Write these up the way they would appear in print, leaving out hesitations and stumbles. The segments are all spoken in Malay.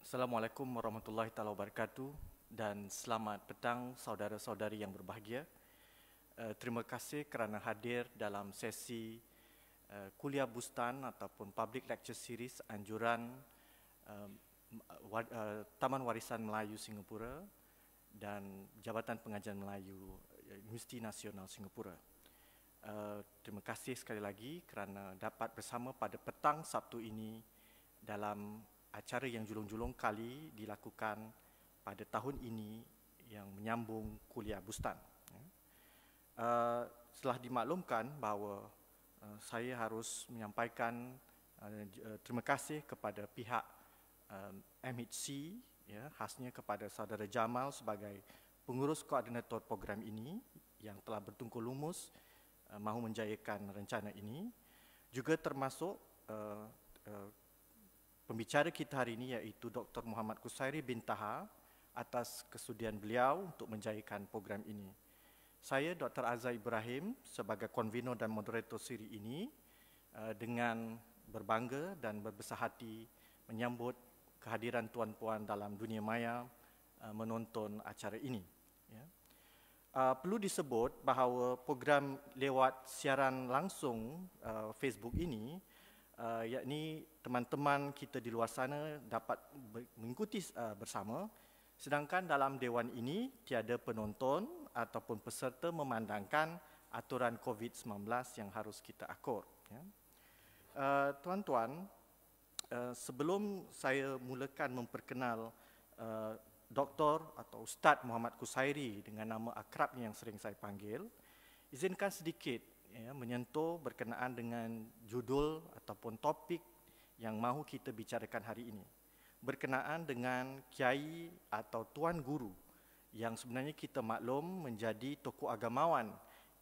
Assalamualaikum warahmatullahi taala wabarakatuh dan selamat petang saudara-saudari yang berbahagia. Terima kasih kerana hadir dalam sesi kuliah Bustan ataupun Public Lecture Series anjuran Taman Warisan Melayu Singapura dan Jabatan Pengajian Melayu Universiti Nasional Singapura. Terima kasih sekali lagi kerana dapat bersama pada petang Sabtu ini dalam acara yang julung-julung kali dilakukan pada tahun ini yang menyambung kuliah Bustan. Setelah dimaklumkan bahawa saya harus menyampaikan terima kasih kepada pihak MHC, khasnya kepada saudara Jamal sebagai pengurus koordinator program ini yang telah bertungkus lumus mahu menjayakan rencana ini, juga termasuk pembicara kita hari ini iaitu Dr. Muhammad Qusairi bin Taha atas kesudian beliau untuk menjayakan program ini. Saya Dr. Azhar Ibrahim sebagai konvenor dan moderator siri ini dengan berbangga dan berbesar hati menyambut kehadiran tuan-puan dalam dunia maya menonton acara ini. Perlu disebut bahawa program lewat siaran langsung Facebook ini yakni teman-teman kita di luar sana dapat mengikuti bersama, sedangkan dalam dewan ini tiada penonton ataupun peserta memandangkan aturan COVID-19 yang harus kita akur. Tuan-tuan, sebelum saya mulakan memperkenal Doktor atau Ustaz Muhammad Qusairi dengan nama akrabnya yang sering saya panggil, izinkan sedikit menyentuh berkenaan dengan judul ataupun topik yang mahu kita bicarakan hari ini, berkenaan dengan kiai atau tuan guru yang sebenarnya kita maklum menjadi tokoh agamawan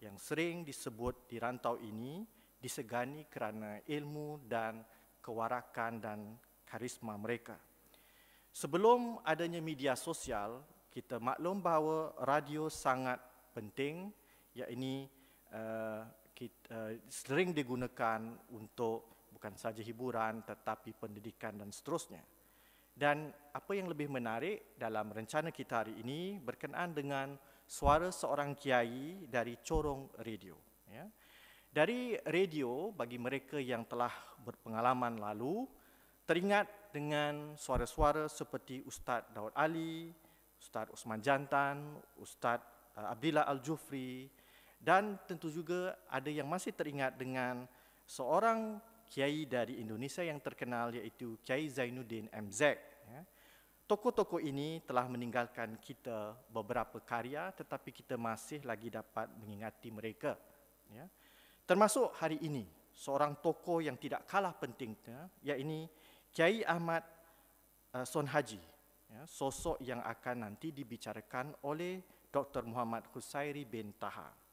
yang sering disebut di rantau ini disegani kerana ilmu dan kewarakan dan karisma mereka. Sebelum adanya media sosial, kita maklum bahawa radio sangat penting, yakni sering digunakan untuk bukan saja hiburan tetapi pendidikan dan seterusnya. Dan apa yang lebih menarik dalam rencana kita hari ini berkenaan dengan suara seorang kiai dari corong radio. Dari radio, bagi mereka yang telah berpengalaman lalu, teringat dengan suara-suara seperti Ustaz Daud Ali, Ustaz Osman Jantan, Ustaz Abdillah Al-Jufri, dan tentu juga ada yang masih teringat dengan seorang kiai dari Indonesia yang terkenal iaitu Kiai Zainuddin MZ. Tokoh-tokoh ini telah meninggalkan kita beberapa karya tetapi kita masih lagi dapat mengingati mereka. Termasuk hari ini, seorang tokoh yang tidak kalah pentingnya yakni Kiai Ahmad Sonhaji, sosok yang akan nanti dibicarakan oleh Dr. Muhammad Qusairi bin Taha.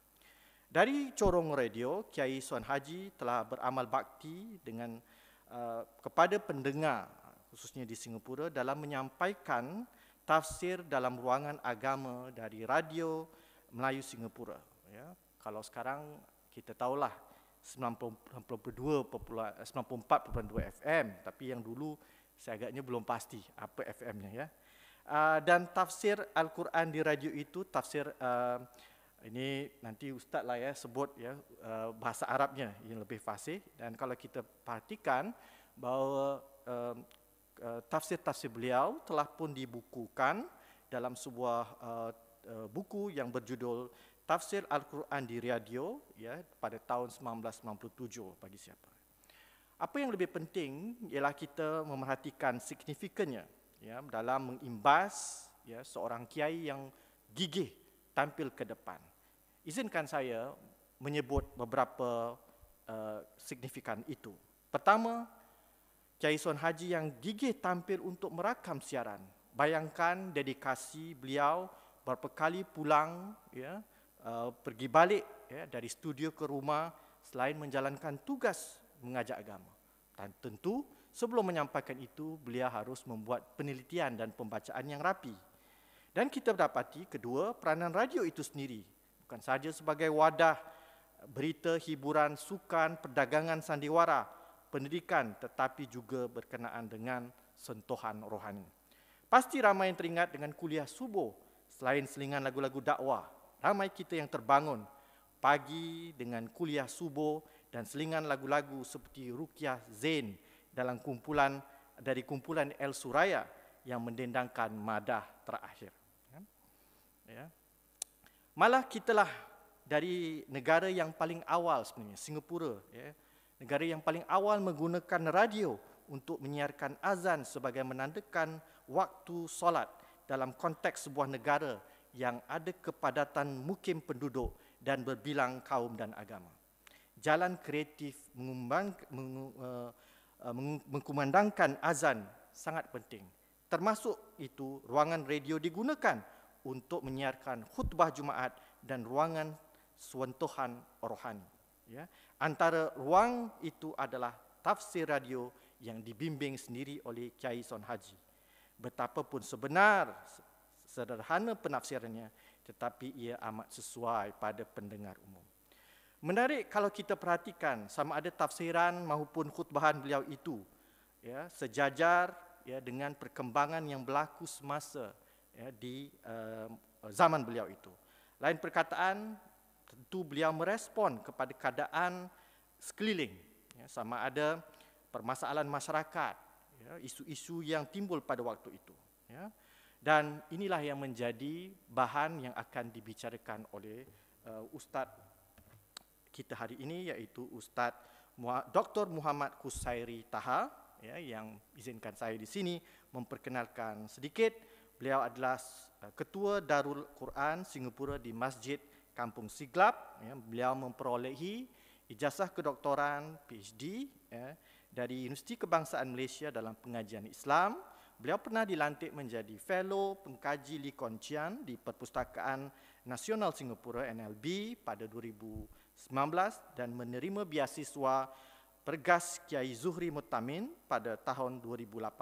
Dari corong radio, Kiai Sonhaji telah beramal bakti dengan kepada pendengar khususnya di Singapura dalam menyampaikan tafsir dalam ruangan agama dari radio Melayu Singapura. Kalau sekarang kita tahulah 94.2 FM, tapi yang dulu saya agaknya belum pasti apa FM-nya dan tafsir Al-Quran di radio itu tafsir ini nanti Ustaz lah sebut bahasa Arabnya yang lebih fasih, dan kalau kita perhatikan bahawa tafsir-tafsir beliau telah pun dibukukan dalam sebuah buku yang berjudul Tafsir Al-Quran di Radio pada tahun 1997 bagi siapa. Apa yang lebih penting ialah kita memerhatikan signifikannya dalam mengimbas seorang kiai yang gigih tampil ke depan. Izinkan saya menyebut beberapa signifikan itu. Pertama, Kiai Sonhaji yang gigih tampil untuk merakam siaran. Bayangkan dedikasi beliau berapa kali pulang pergi balik dari studio ke rumah selain menjalankan tugas mengajak agama. Dan tentu sebelum menyampaikan itu beliau harus membuat penelitian dan pembacaan yang rapi. Dan kita dapati kedua, peranan radio itu sendiri bukan saja sebagai wadah berita, hiburan, sukan, perdagangan sandiwara, pendidikan, tetapi juga berkenaan dengan sentuhan rohani. Pasti ramai yang teringat dengan kuliah subuh. Selain selingan lagu-lagu dakwah, ramai kita yang terbangun pagi dengan kuliah subuh dan selingan lagu-lagu seperti Ruqyah Zain dalam kumpulan El Suraya yang mendendangkan madah terakhir. Ya. Malah kitalah dari negara yang paling awal sebenarnya, Singapura, ya, negara yang paling awal menggunakan radio untuk menyiarkan azan sebagai menandakan waktu solat dalam konteks sebuah negara yang ada kepadatan mukim penduduk dan berbilang kaum dan agama. Jalan kreatif mengkumandangkan azan sangat penting. Termasuk itu ruangan radio digunakan untuk menyiarkan khutbah Jumaat dan ruangan sentuhan rohani. Ya. Antara ruang itu adalah tafsir radio yang dibimbing sendiri oleh Kiai Son Haji. Betapapun sederhana penafsirannya, tetapi ia amat sesuai pada pendengar umum. Menarik kalau kita perhatikan sama ada tafsiran maupun khutbahan beliau itu ya, sejajar ya, dengan perkembangan yang berlaku semasa ya, di zaman beliau itu. Lain perkataan, tentu beliau merespon kepada keadaan sekeliling, ya, sama ada permasalahan masyarakat, ya, isu-isu yang timbul pada waktu itu. Ya. Dan inilah yang menjadi bahan yang akan dibicarakan oleh Ustaz kita hari ini, iaitu Ustaz Dr. Muhammad Kusairi Taha, ya, yang izinkan saya di sini memperkenalkan sedikit. Beliau adalah Ketua Darul Quran Singapura di Masjid Kampung Siglap. Ya. Beliau memperolehi ijazah kedoktoran PhD ya, dari Universiti Kebangsaan Malaysia dalam pengajian Islam. Beliau pernah dilantik menjadi Fellow Pengkaji Lee Kuan Chian di Perpustakaan Nasional Singapura NLB pada 2019 dan menerima beasiswa Pergas Kiai Zuhri Mutamin pada tahun 2018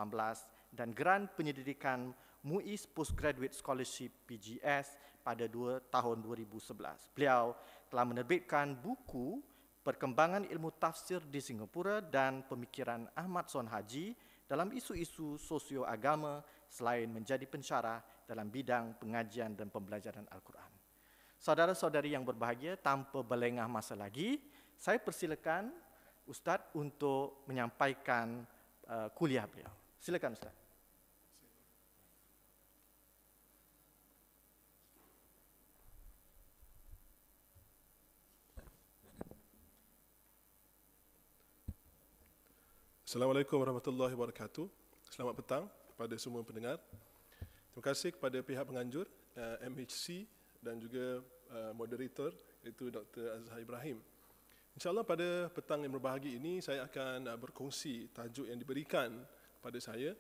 dan Geran Penyelidikan MUIS Postgraduate Scholarship PGS pada tahun 2011. Beliau telah menerbitkan buku Perkembangan Ilmu Tafsir di Singapura dan Pemikiran Ahmad Son Haji dalam isu-isu sosio-agama selain menjadi pensyarah dalam bidang pengajian dan pembelajaran Al-Quran. Saudara-saudari yang berbahagia, tanpa berlengah masa lagi, saya persilakan Ustaz untuk menyampaikan kuliah beliau. Silakan Ustaz. Assalamualaikum warahmatullahi wabarakatuh. Selamat petang kepada semua pendengar. Terima kasih kepada pihak penganjur, MHC dan juga moderator iaitu Dr. Azhar Ibrahim. InsyaAllah pada petang yang berbahagia ini saya akan berkongsi tajuk yang diberikan kepada saya,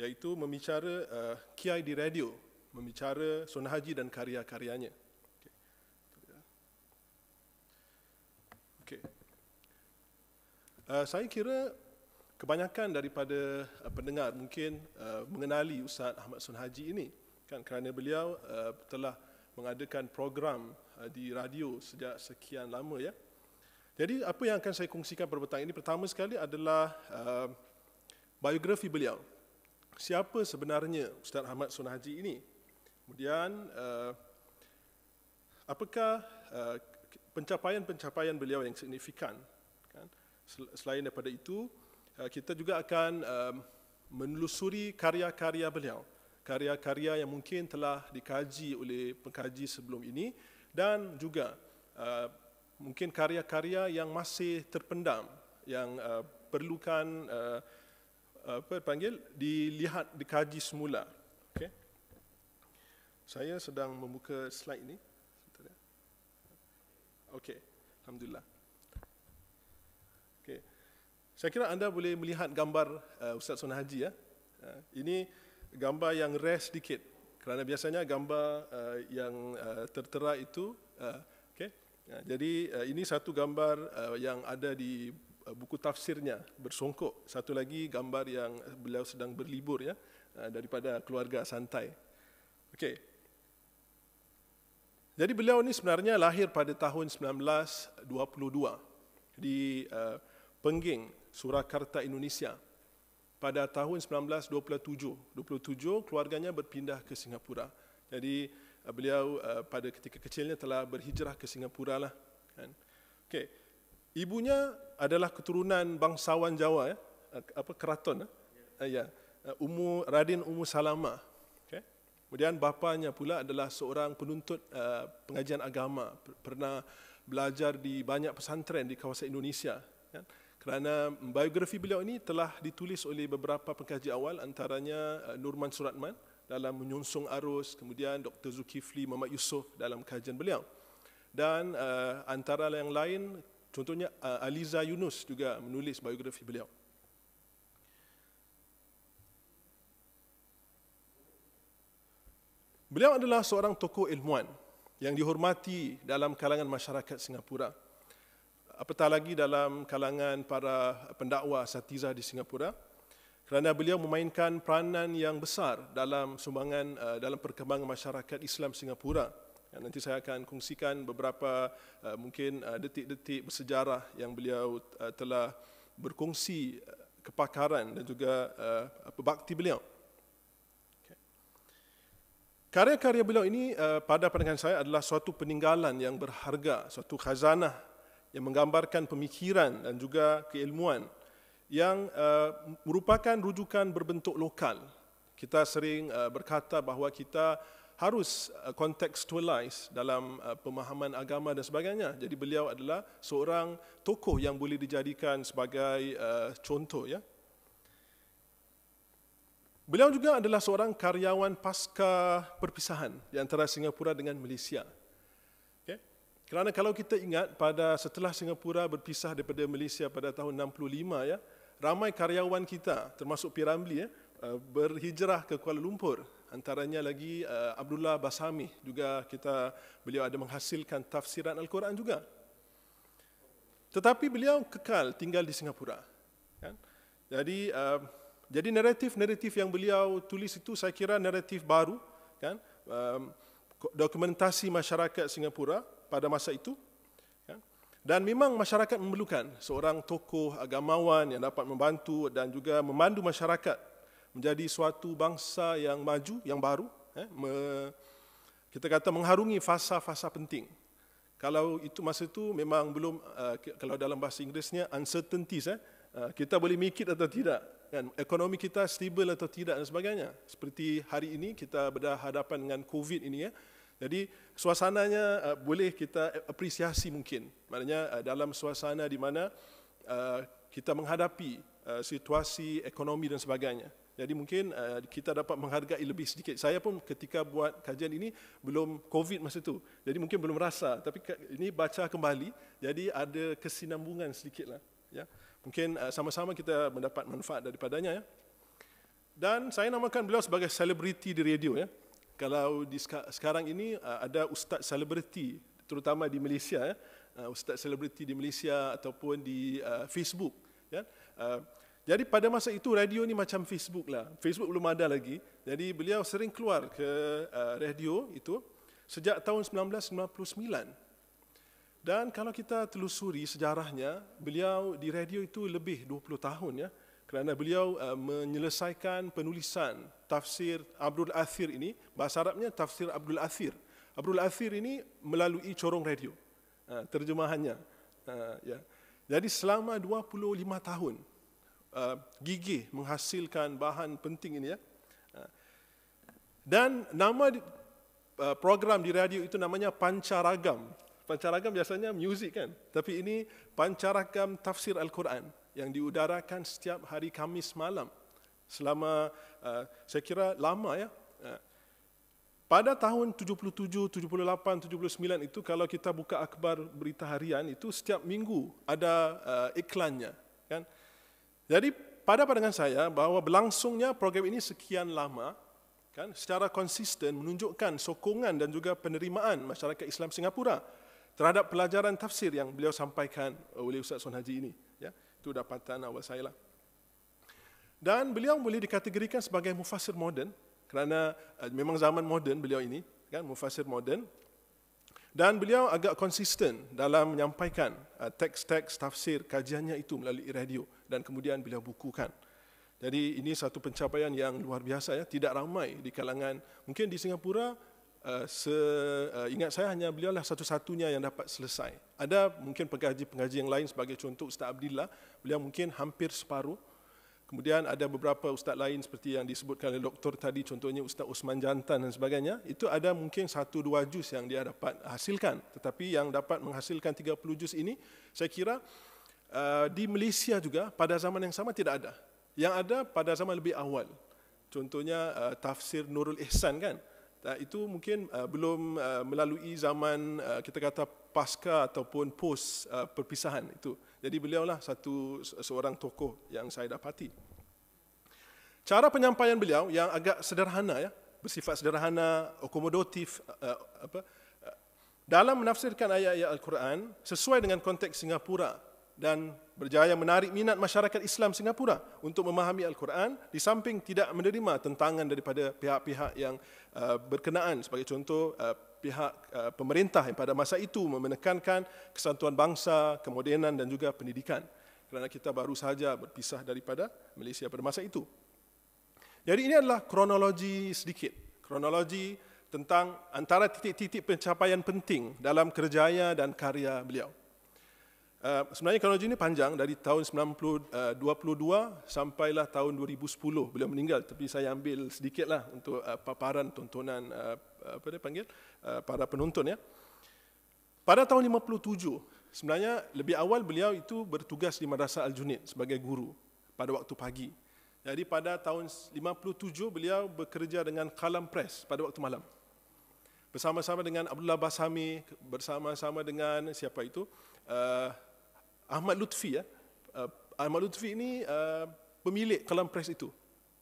iaitu membicara Kiai di radio, membicara Son Haji dan karya-karyanya. Okay. Saya kira kebanyakan daripada pendengar mungkin mengenali Ustaz Ahmad Son Haji ini kan, kerana beliau telah mengadakan program di radio sejak sekian lama ya. Jadi apa yang akan saya kongsikan pada petang ini pertama sekali adalah biografi beliau. Siapa sebenarnya Ustaz Ahmad Son Haji ini? Kemudian apakah pencapaian-pencapaian beliau yang signifikan kan? Selain daripada itu, kita juga akan menelusuri karya-karya beliau, karya-karya yang mungkin telah dikaji oleh pengkaji sebelum ini dan juga mungkin karya-karya yang masih terpendam, yang perlukan dilihat, dikaji semula. Okay. Saya sedang membuka slide ini. Okey, alhamdulillah. Okey. Saya kira anda boleh melihat gambar Ustaz Son Haji ya. Ini gambar yang rare sedikit kerana biasanya gambar yang tertera itu okey. Jadi ini satu gambar yang ada di buku tafsirnya bersongkok. Satu lagi gambar yang beliau sedang berlibur ya, daripada keluarga santai. Okey. Jadi beliau ini sebenarnya lahir pada tahun 1922 di Pengging, Surakarta, Indonesia. pada tahun 1927. 27 keluarganya berpindah ke Singapura. Jadi beliau pada ketika kecilnya telah berhijrah ke Singapura lah. Kan. Okay. Ibunya adalah keturunan bangsawan Jawa, keraton. Ya. Radin Ummu Salamah. Okay. Kemudian bapanya pula adalah seorang penuntut pengajian agama, pernah belajar di banyak pesantren di kawasan Indonesia. Kan. Kerana biografi beliau ini telah ditulis oleh beberapa pengkaji awal, antaranya Nurman Suratman dalam Menyonsong Arus, kemudian Dr. Zulkifli Muhammad Yusof dalam kajian beliau. Dan antara yang lain, contohnya Aliza Yunus juga menulis biografi beliau. Beliau adalah seorang tokoh ilmuwan yang dihormati dalam kalangan masyarakat Singapura. Apatah lagi dalam kalangan para pendakwa asatiza di Singapura, kerana beliau memainkan peranan yang besar dalam sumbangan dalam perkembangan masyarakat Islam Singapura. Nanti saya akan kongsikan beberapa mungkin detik-detik bersejarah yang beliau telah berkongsi kepakaran dan juga bakti beliau. Karya-karya beliau ini pada pandangan saya adalah suatu peninggalan yang berharga, suatu khazanah yang menggambarkan pemikiran dan juga keilmuan yang merupakan rujukan berbentuk lokal. Kita sering berkata bahawa kita harus contextualize dalam pemahaman agama dan sebagainya. Jadi beliau adalah seorang tokoh yang boleh dijadikan sebagai contoh. Ya. Beliau juga adalah seorang karyawan pasca perpisahan di antara Singapura dengan Malaysia. Kerana kalau kita ingat pada setelah Singapura berpisah daripada Malaysia pada tahun 65, ya, ramai karyawan kita termasuk P. Ramlee berhijrah ke Kuala Lumpur. Antaranya lagi Abdullah Basami juga beliau ada menghasilkan tafsiran Al-Quran juga. Tetapi beliau kekal tinggal di Singapura. Kan? Jadi naratif-naratif yang beliau tulis itu saya kira naratif baru, kan? Dokumentasi masyarakat Singapura pada masa itu. Dan memang masyarakat memerlukan seorang tokoh agamawan yang dapat membantu dan juga memandu masyarakat menjadi suatu bangsa yang maju, yang baru. Kita kata mengharungi fasa-fasa penting. Kalau itu masa itu memang belum, kalau dalam bahasa Inggerisnya uncertainties, kita boleh make it atau tidak, kan? Ekonomi kita stable atau tidak dan sebagainya. Seperti hari ini kita berhadapan dengan COVID ini, ya. Jadi suasananya boleh kita apresiasi mungkin. Maknanya dalam suasana di mana kita menghadapi situasi ekonomi dan sebagainya. Jadi mungkin kita dapat menghargai lebih sedikit. Saya pun ketika buat kajian ini belum COVID masa itu. Jadi mungkin belum rasa. Tapi ini baca kembali, jadi ada kesinambungan sedikitlah. Ya. Mungkin sama-sama kita mendapat manfaat daripadanya. Ya. Dan saya namakan beliau sebagai selebriti di radio. Ya. Kalau sekarang ini ada ustaz selebriti, terutama di Malaysia, ya. Ustaz selebriti di Malaysia ataupun di Facebook. Ya. Jadi pada masa itu radio ni macam Facebook lah. Facebook belum ada lagi. Jadi beliau sering keluar ke radio itu sejak tahun 1999. Dan kalau kita telusuri sejarahnya, beliau di radio itu lebih 20 tahun, ya. Kerana beliau menyelesaikan penulisan tafsir Abdul Athir ini, bahasa Arabnya tafsir Abdul Athir. Abdul Athir ini melalui corong radio, terjemahannya. Ya. Jadi selama 25 tahun, gigih menghasilkan bahan penting ini. Ya. Dan nama program di radio itu namanya Pancaragam. Pancaragam biasanya muzik, kan? Tapi ini Pancaragam Tafsir Al-Quran yang diudarakan setiap hari Khamis malam selama saya kira lama, ya. Pada tahun 77, 78, 79 itu kalau kita buka akhbar berita harian itu setiap minggu ada iklannya, kan? Jadi pada pandangan saya bahawa berlangsungnya program ini sekian lama, kan, secara konsisten menunjukkan sokongan dan juga penerimaan masyarakat Islam Singapura terhadap pelajaran tafsir yang beliau sampaikan oleh Ustaz Son Haji ini. Ya. Itu dapatan awal saya lah. Dan beliau boleh dikategorikan sebagai mufassir moden kerana memang zaman moden beliau ini, kan, mufassir moden. Dan beliau agak konsisten dalam menyampaikan teks-teks tafsir kajiannya itu melalui radio dan kemudian beliau bukukan. Jadi ini satu pencapaian yang luar biasa ya, tidak ramai di kalangan, mungkin di Singapura ingat saya hanya beliau lah satu-satunya yang dapat selesai. Ada mungkin pengaji-pengaji yang lain, sebagai contoh Ustaz Abdillah, beliau mungkin hampir separuh. Kemudian ada beberapa ustaz lain seperti yang disebutkan oleh doktor tadi, contohnya Ustaz Osman Jantan dan sebagainya, itu ada mungkin 1-2 juz yang dia dapat hasilkan. Tetapi yang dapat menghasilkan 30 juz ini, saya kira di Malaysia juga pada zaman yang sama tidak ada. Yang ada pada zaman lebih awal. Contohnya tafsir Nurul Ihsan kan. Itu mungkin belum melalui zaman kita kata pasca ataupun post perpisahan itu. Jadi beliaulah seorang tokoh yang saya dapati. Cara penyampaian beliau yang agak sederhana ya, bersifat sederhana, akomodatif, dalam menafsirkan ayat-ayat Al-Quran sesuai dengan konteks Singapura dan berjaya menarik minat masyarakat Islam Singapura untuk memahami Al-Quran, di samping tidak menerima tentangan daripada pihak-pihak yang berkenaan, sebagai contoh pihak pemerintah yang pada masa itu menekankan kesatuan bangsa, kemodenan dan juga pendidikan, kerana kita baru saja berpisah daripada Malaysia pada masa itu. Jadi ini adalah kronologi sedikit, kronologi tentang antara titik-titik pencapaian penting dalam kerjaya dan karya beliau. Sebenarnya kronologi ini panjang, dari tahun 1922 sampailah tahun 2010 beliau meninggal, tapi saya ambil sedikitlah untuk paparan tontonan para penonton ya. Pada tahun 57, sebenarnya lebih awal beliau itu bertugas di Madrasah Al-Junid sebagai guru pada waktu pagi. Jadi pada tahun 57 beliau bekerja dengan Qalam Press pada waktu malam. Bersama-sama dengan Abdullah Basami, bersama-sama dengan siapa itu? Ahmad Lutfi ya. Ahmad Lutfi ini pemilik Qalam Press itu.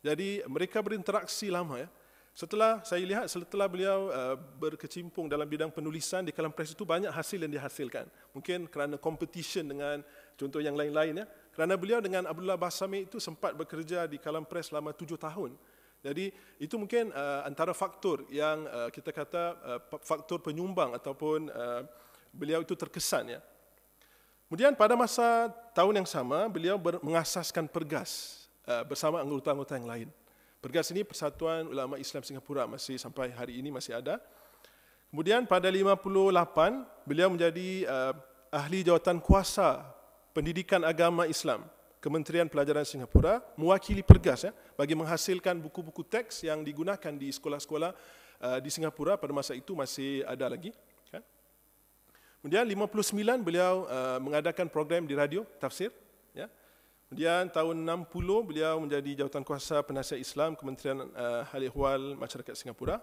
Jadi mereka berinteraksi lama ya. Setelah beliau berkecimpung dalam bidang penulisan di Qalam Press itu, banyak hasil yang dihasilkan. Mungkin kerana competition dengan contoh yang lain-lain ya. Kerana beliau dengan Abdullah Basami itu sempat bekerja di Qalam Press selama 7 tahun. Jadi itu mungkin antara faktor yang kita kata faktor penyumbang ataupun beliau itu terkesan ya. Kemudian pada masa tahun yang sama, beliau mengasaskan Pergas bersama anggota-anggota yang lain. Pergas ini Persatuan Ulama Islam Singapura, masih sampai hari ini masih ada. Kemudian pada 58, beliau menjadi ahli jawatan kuasa pendidikan agama Islam, Kementerian Pelajaran Singapura, mewakili Pergas ya, bagi menghasilkan buku-buku teks yang digunakan di sekolah-sekolah di Singapura pada masa itu masih ada lagi. Kemudian 59 beliau mengadakan program di radio tafsir ya. Kemudian tahun 60 beliau menjadi jawatan kuasa penasihat Islam Kementerian Hal Ehwal Masyarakat Singapura.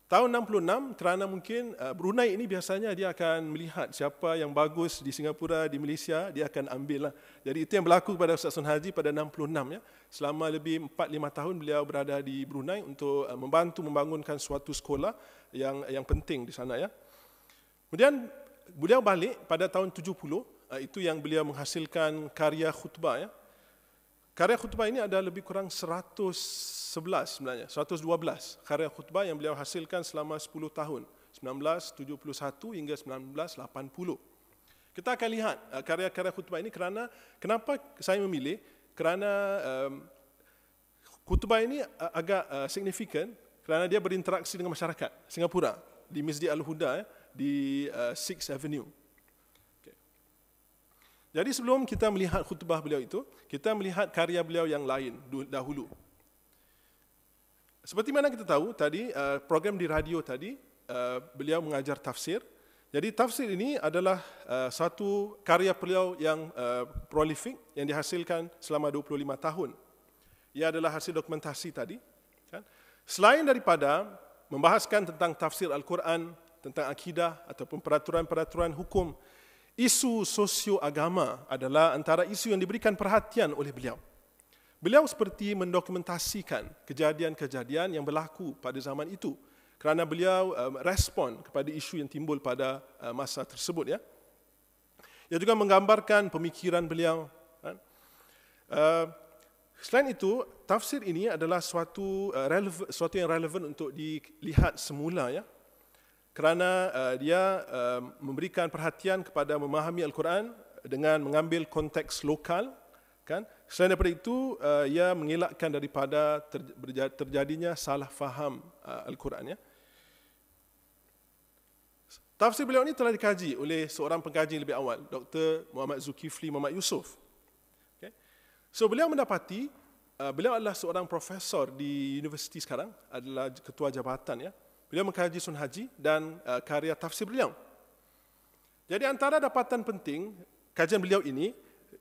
Tahun 66, kerana mungkin Brunei ini biasanya dia akan melihat siapa yang bagus di Singapura, di Malaysia, dia akan ambil lah. Jadi itu yang berlaku kepada Ustaz Sun Haji pada 66 ya. Selama lebih 4-5 tahun beliau berada di Brunei untuk membantu membangunkan suatu sekolah yang penting di sana ya. Kemudian beliau balik pada tahun 70, itu yang beliau menghasilkan karya khutbah ya. Karya khutbah ini ada lebih kurang 111 sebenarnya, 112 karya khutbah yang beliau hasilkan selama 10 tahun, 1971 hingga 1980. Kita akan lihat karya-karya khutbah ini kenapa saya memilih, kerana khutbah ini agak signifikan kerana dia berinteraksi dengan masyarakat Singapura di Masjid Al-Huda ya, di 6th Avenue. Okay. Jadi sebelum kita melihat khutbah beliau itu, kita melihat karya beliau yang lain dahulu. Seperti mana kita tahu tadi, program di radio tadi, beliau mengajar tafsir. Jadi tafsir ini adalah satu karya beliau yang prolific, yang dihasilkan selama 25 tahun. Ia adalah hasil dokumentasi tadi. Kan? Selain daripada membahaskan tentang tafsir Al-Quran, tentang akidah ataupun peraturan-peraturan hukum, isu sosio-agama adalah antara isu yang diberikan perhatian oleh beliau. Beliau seperti mendokumentasikan kejadian-kejadian yang berlaku pada zaman itu, kerana beliau respon kepada isu yang timbul pada masa tersebut ya. Ia juga menggambarkan pemikiran beliau. Selain itu, tafsir ini adalah suatu yang relevan untuk dilihat semula ya. Kerana dia memberikan perhatian kepada memahami Al-Quran dengan mengambil konteks lokal, Kan? Selain daripada itu, ia mengelakkan daripada terjadinya salah faham Al-Quran. Ya. Tafsir beliau ini telah dikaji oleh seorang pengkaji lebih awal, Dr. Muhammad Zulkifli Muhammad Yusof. Okay. So beliau mendapati, beliau adalah seorang profesor di universiti sekarang, adalah ketua jabatan. Ya. Beliau mengkaji Sun Haji dan karya tafsir beliau. Jadi antara dapatan penting kajian beliau ini,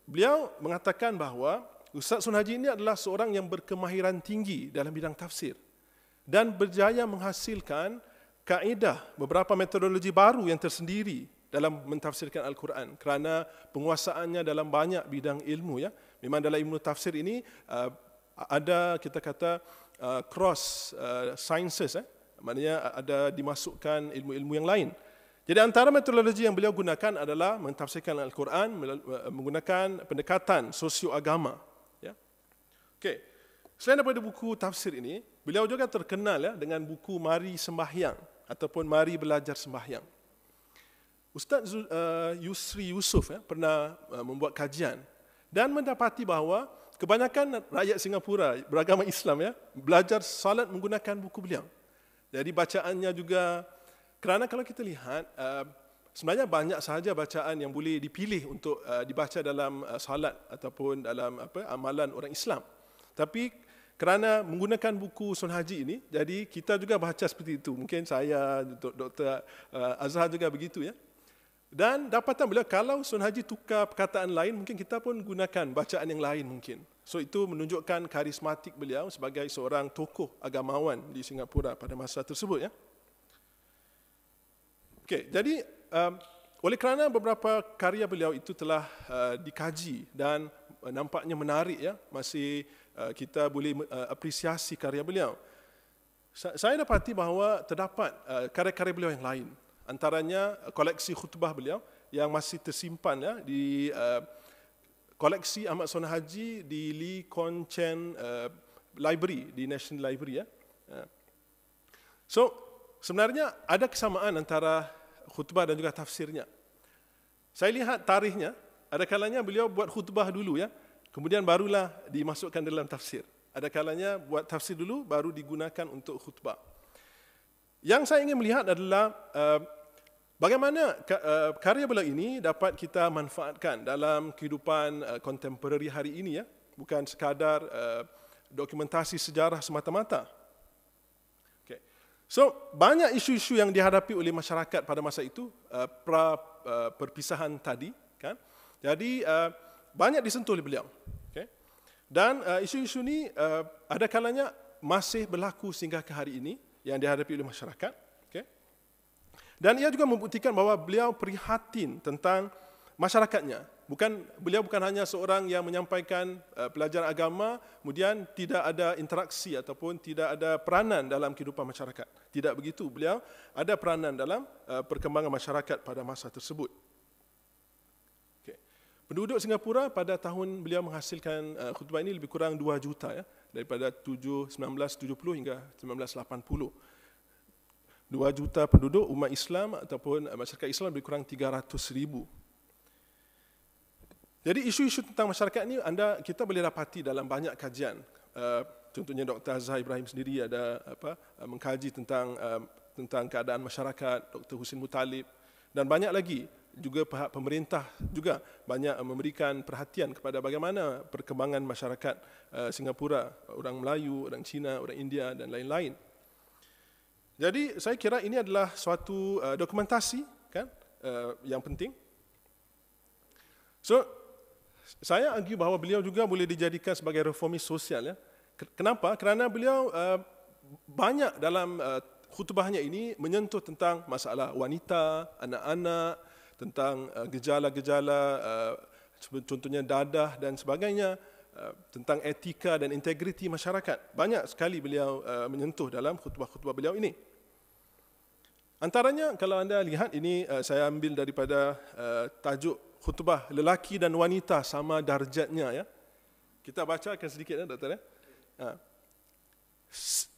beliau mengatakan bahawa Ustaz Sun Haji ini adalah seorang yang berkemahiran tinggi dalam bidang tafsir dan berjaya menghasilkan kaedah beberapa metodologi baru yang tersendiri dalam mentafsirkan Al-Quran kerana penguasaannya dalam banyak bidang ilmu. Ya. Memang dalam ilmu tafsir ini ada kita kata cross sciences, maknanya ada dimasukkan ilmu-ilmu yang lain. Jadi antara metodologi yang beliau gunakan adalah mentafsirkan Al-Quran menggunakan pendekatan sosio-agama. Ya. Okay. Selain daripada buku tafsir ini, beliau juga terkenal ya, dengan buku Mari Sembahyang ataupun Mari Belajar Sembahyang. Ustaz Yusri Yusof pernah membuat kajian dan mendapati bahawa kebanyakan rakyat Singapura beragama Islam belajar salat menggunakan buku beliau. Jadi bacaannya juga, kerana kalau kita lihat, sebenarnya banyak sahaja bacaan yang boleh dipilih untuk dibaca dalam salat ataupun dalam amalan orang Islam. Tapi kerana menggunakan buku Sun Haji ini, jadi kita juga baca seperti itu. Mungkin saya, Dr. Azhar juga begitu. Ya. Dan dapatan beliau, kalau Sun Haji tukar perkataan lain, mungkin kita pun gunakan bacaan yang lain mungkin. So itu menunjukkan karismatik beliau sebagai seorang tokoh agamawan di Singapura pada masa tersebut. Ya. Okay, jadi oleh kerana beberapa karya beliau itu telah dikaji dan nampaknya menarik, ya, masih kita boleh apresiasi karya beliau. Saya dapati bahawa terdapat karya-karya beliau yang lain. Antaranya koleksi khutbah beliau yang masih tersimpan ya, di koleksi Ahmad Sun Haji di Lee Kuan Chen Library, di National Library. Ya. So, sebenarnya ada kesamaan antara khutbah dan juga tafsirnya. Saya lihat tarikhnya, ada kalanya beliau buat khutbah dulu, ya, kemudian barulah dimasukkan dalam tafsir. Ada kalanya buat tafsir dulu, baru digunakan untuk khutbah. Yang saya ingin melihat adalah bagaimana karya beliau ini dapat kita manfaatkan dalam kehidupan kontemporari hari ini, ya, bukan sekadar dokumentasi sejarah semata-mata. So, banyak isu-isu yang dihadapi oleh masyarakat pada masa itu, perpisahan tadi, kan? Jadi, banyak disentuh oleh beliau. Okay? Dan isu-isu ini ada kalanya masih berlaku sehingga ke hari ini yang dihadapi oleh masyarakat. Okay? Dan ia juga membuktikan bahawa beliau prihatin tentang masyarakatnya. Beliau bukan hanya seorang yang menyampaikan pelajaran agama, kemudian tidak ada interaksi ataupun tidak ada peranan dalam kehidupan masyarakat. Tidak begitu, beliau ada peranan dalam perkembangan masyarakat pada masa tersebut. Okay. Penduduk Singapura pada tahun beliau menghasilkan khutbah ini lebih kurang 2 juta, ya, daripada 1970 hingga 1980. 2 juta penduduk umat Islam ataupun masyarakat Islam lebih kurang 300,000. Jadi isu-isu tentang masyarakat ini kita boleh dapati dalam banyak kajian. Contohnya Dr. Azhar Ibrahim sendiri ada mengkaji tentang keadaan masyarakat, Dr. Husin Muttalib, dan banyak lagi. Juga pihak pemerintah juga banyak memberikan perhatian kepada bagaimana perkembangan masyarakat Singapura, orang Melayu, orang Cina, orang India dan lain-lain. Jadi saya kira ini adalah suatu dokumentasi, kan, yang penting. So, saya argue bahawa beliau juga boleh dijadikan sebagai reformis sosial. Ya. Kenapa? Kerana beliau banyak dalam khutbahnya ini menyentuh tentang masalah wanita, anak-anak, tentang gejala-gejala, contohnya dadah dan sebagainya, tentang etika dan integriti masyarakat. Banyak sekali beliau menyentuh dalam khutbah-khutbah beliau ini. Antaranya, kalau anda lihat ini, saya ambil daripada tajuk khutbah lelaki dan wanita sama darjatnya. Ya. Kita bacakan sedikit, ya, Doktor. Ya.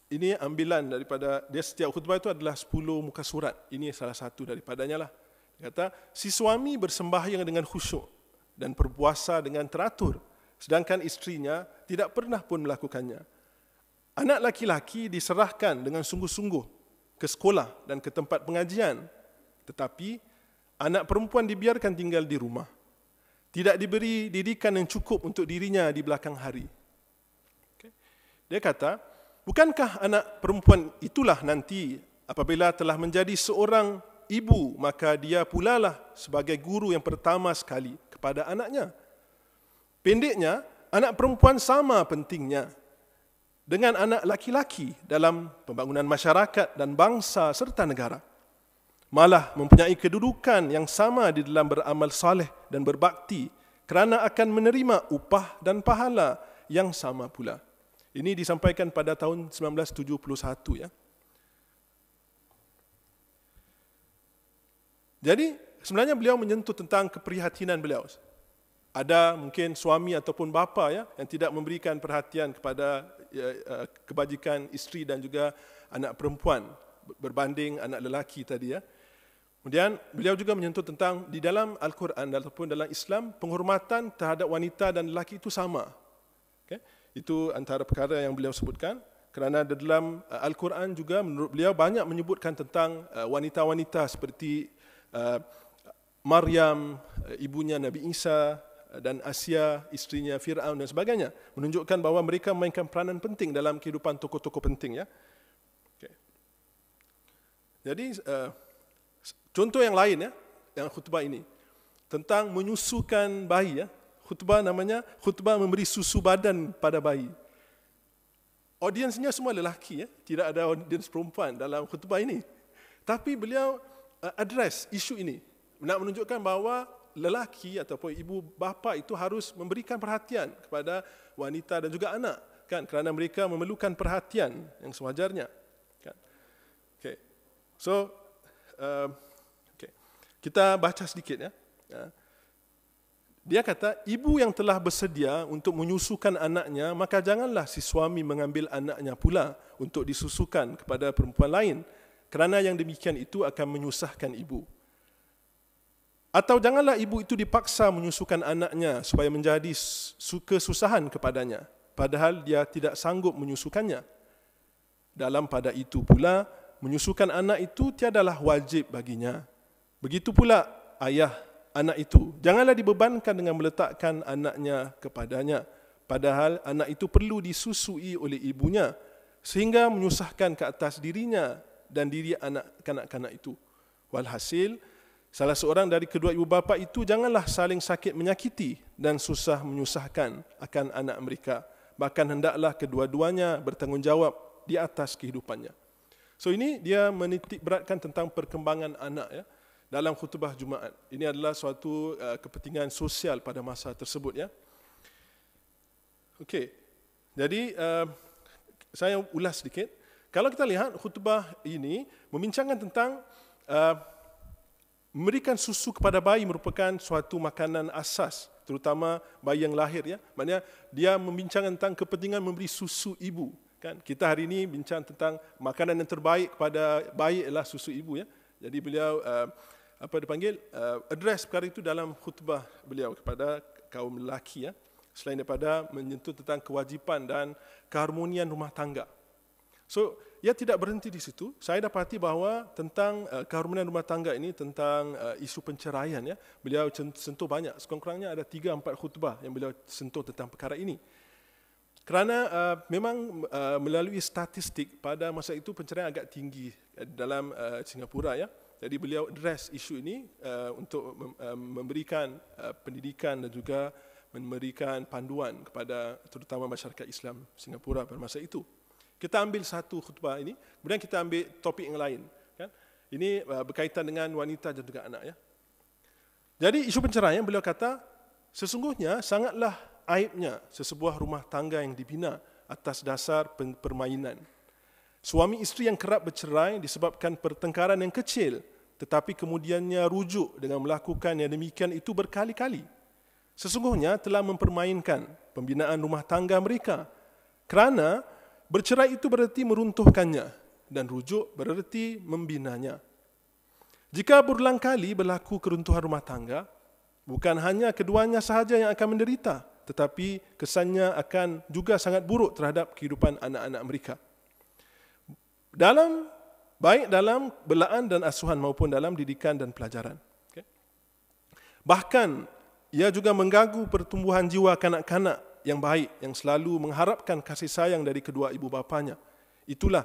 Ini ambilan daripada, dia setiap khutbah itu adalah 10 muka surat. Ini salah satu daripadanya lah. Dia kata, si suami bersembahyang dengan khusyuk dan berpuasa dengan teratur, sedangkan istrinya tidak pernah pun melakukannya. Anak laki-laki diserahkan dengan sungguh-sungguh ke sekolah dan ke tempat pengajian, tetapi anak perempuan dibiarkan tinggal di rumah. Tidak diberi didikan yang cukup untuk dirinya di belakang hari. Dia kata, bukankah anak perempuan itulah nanti apabila telah menjadi seorang ibu, maka dia pula lah sebagai guru yang pertama sekali kepada anaknya. Pendeknya, anak perempuan sama pentingnya dengan anak laki-laki dalam pembangunan masyarakat dan bangsa serta negara. Malah mempunyai kedudukan yang sama di dalam beramal saleh dan berbakti kerana akan menerima upah dan pahala yang sama pula. Ini disampaikan pada tahun 1971 ya. Jadi sebenarnya beliau menyentuh tentang keprihatinan beliau. Ada mungkin suami ataupun bapa ya yang tidak memberikan perhatian kepada kebajikan isteri dan juga anak perempuan berbanding anak lelaki tadi ya. Kemudian beliau juga menyentuh tentang di dalam Al-Quran ataupun dalam Islam penghormatan terhadap wanita dan lelaki itu sama. Okay? Itu antara perkara yang beliau sebutkan. Kerana dalam Al-Quran juga menurut beliau banyak menyebutkan tentang wanita-wanita seperti Maryam, ibunya Nabi Isa, dan Asia, istrinya Fir'aun dan sebagainya, menunjukkan bahawa mereka memainkan peranan penting dalam kehidupan tokoh-tokoh penting ya. Okay. Jadi contoh yang lain ya, yang khutbah ini tentang menyusukan bayi ya. Khutbah namanya khutbah memberi susu badan pada bayi. Audiensnya semua lelaki ya, tidak ada audiens perempuan dalam khutbah ini. Tapi beliau address isu ini, nak menunjukkan bahawa lelaki ataupun ibu bapa itu harus memberikan perhatian kepada wanita dan juga anak kan, kerana mereka memerlukan perhatian yang sewajarnya kan. Okay. So okay. Kita baca sedikit ya. Dia kata, ibu yang telah bersedia untuk menyusukan anaknya, maka janganlah si suami mengambil anaknya pula untuk disusukan kepada perempuan lain, kerana yang demikian itu akan menyusahkan ibu. Atau janganlah ibu itu dipaksa menyusukan anaknya supaya menjadi kesusahan kepadanya, padahal dia tidak sanggup menyusukannya. Dalam pada itu pula, menyusukan anak itu tiadalah wajib baginya. Begitu pula ayah anak itu. Janganlah dibebankan dengan meletakkan anaknya kepadanya, padahal anak itu perlu disusui oleh ibunya, sehingga menyusahkan ke atas dirinya dan diri anak kanak-kanak itu. Walhasil, salah seorang dari kedua ibu bapa itu janganlah saling sakit menyakiti dan susah menyusahkan akan anak mereka. Bahkan hendaklah kedua-duanya bertanggungjawab di atas kehidupannya. So ini dia menitik beratkan tentang perkembangan anak ya dalam khutbah Jumaat. Ini adalah suatu kepentingan sosial pada masa tersebut ya. Okey. Jadi saya ulas sedikit. Kalau kita lihat khutbah ini membincangkan tentang memberikan susu kepada bayi merupakan suatu makanan asas, terutama bayi yang lahir ya. Maknanya dia membincangkan tentang kepentingan memberi susu ibu kan. Kita hari ini bincang tentang makanan yang terbaik kepada bayi ialah susu ibu ya. Jadi beliau address perkara itu dalam khutbah beliau kepada kaum lelaki ya. Selain daripada menyentuh tentang kewajipan dan keharmonian rumah tangga. So, ia tidak berhenti di situ. Saya dapati bahawa tentang keharmonian rumah tangga ini, tentang isu penceraian, ya, beliau sentuh banyak. Sekurang-kurangnya ada 3-4 khutbah yang beliau sentuh tentang perkara ini. Kerana memang melalui statistik pada masa itu penceraian agak tinggi dalam Singapura, ya. Jadi beliau address isu ini untuk memberikan pendidikan dan juga memberikan panduan kepada terutama masyarakat Islam Singapura pada masa itu. Kita ambil satu khutbah ini, kemudian kita ambil topik yang lain. Kan? Ini berkaitan dengan wanita dan juga anak. Ya. Jadi isu penceraian beliau kata, sesungguhnya sangatlah aibnya sesebuah rumah tangga yang dibina atas dasar permainan. Suami isteri yang kerap bercerai disebabkan pertengkaran yang kecil, tetapi kemudiannya rujuk dengan melakukan yang demikian itu berkali-kali. Sesungguhnya telah mempermainkan pembinaan rumah tangga mereka. Kerana bercerai itu berarti meruntuhkannya dan rujuk berarti membinanya. Jika berulang kali berlaku keruntuhan rumah tangga, bukan hanya keduanya sahaja yang akan menderita, tetapi kesannya akan juga sangat buruk terhadap kehidupan anak-anak mereka. Baik dalam belaan dan asuhan maupun dalam didikan dan pelajaran. Okay. Bahkan ia juga mengganggu pertumbuhan jiwa kanak-kanak yang baik, yang selalu mengharapkan kasih sayang dari kedua ibu bapanya. Itulah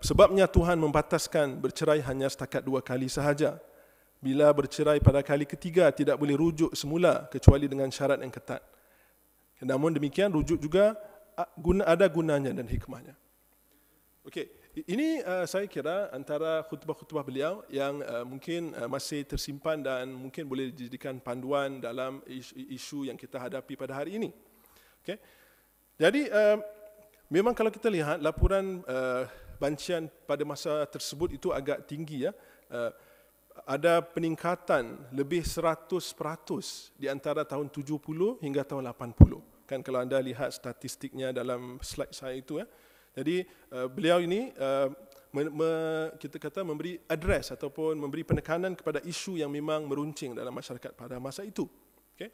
sebabnya Tuhan membataskan bercerai hanya setakat 2 kali sahaja. Bila bercerai pada kali ketiga, tidak boleh rujuk semula kecuali dengan syarat yang ketat. Namun demikian, rujuk juga ada gunanya dan hikmahnya. Okey, ini saya kira antara khutbah-khutbah beliau yang mungkin masih tersimpan dan mungkin boleh dijadikan panduan dalam isu yang kita hadapi pada hari ini. Okey. Jadi memang kalau kita lihat laporan bancian pada masa tersebut itu agak tinggi ya. Ada peningkatan lebih 100% di antara tahun 70 hingga tahun 80. Kan kalau anda lihat statistiknya dalam slide saya itu ya. Jadi beliau ini kita kata memberi address ataupun memberi penekanan kepada isu yang memang meruncing dalam masyarakat pada masa itu. Okay.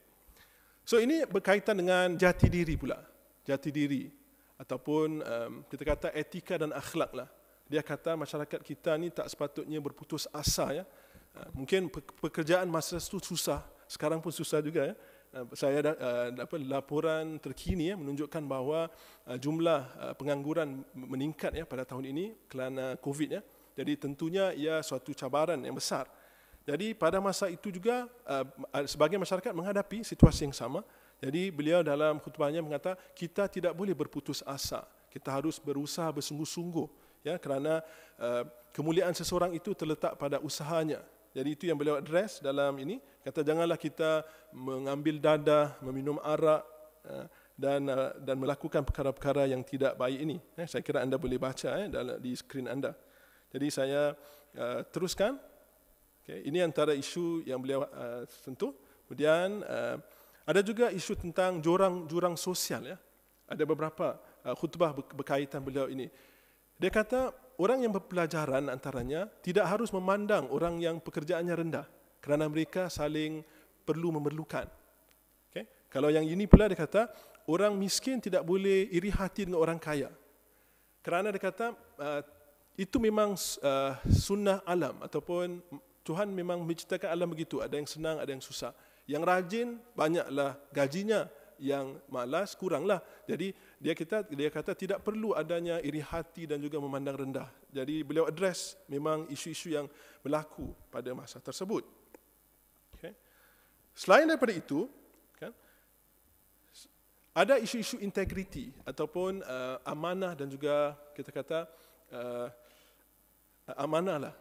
So ini berkaitan dengan jati diri pula. Jati diri ataupun kita kata etika dan akhlak lah. Dia kata masyarakat kita ni tak sepatutnya berputus asa ya. Mungkin pekerjaan masa itu susah, sekarang pun susah juga ya. Saya dapat laporan terkini ya, menunjukkan bahawa jumlah pengangguran meningkat ya pada tahun ini kerana COVID ya. Jadi tentunya ia suatu cabaran yang besar. Jadi pada masa itu juga sebagai masyarakat menghadapi situasi yang sama. Jadi beliau dalam khutbahnya mengata kita tidak boleh berputus asa. Kita harus berusaha bersungguh-sungguh ya kerana kemuliaan seseorang itu terletak pada usahanya. Jadi itu yang beliau address dalam ini. Kata janganlah kita mengambil dadah, meminum arak dan melakukan perkara-perkara yang tidak baik ini. Saya kira anda boleh baca di skrin anda. Jadi saya teruskan. Okay, ini antara isu yang beliau sentuh. Kemudian ada juga isu tentang jurang sosial. Ya. Ada beberapa khutbah berkaitan beliau ini. Dia kata orang yang berpelajaran antaranya tidak harus memandang orang yang pekerjaannya rendah kerana mereka saling perlu memerlukan. Okay? Kalau yang ini pula dia kata orang miskin tidak boleh iri hati dengan orang kaya. Kerana dia kata itu memang sunnah alam ataupun Tuhan memang menciptakan alam begitu, ada yang senang, ada yang susah. Yang rajin banyaklah gajinya, yang malas kuranglah. Jadi dia kata tidak perlu adanya iri hati dan juga memandang rendah. Jadi beliau address memang isu-isu yang berlaku pada masa tersebut. Okay. Selain daripada itu, kan, ada isu-isu integriti ataupun amanah dan juga kita kata amanah lah.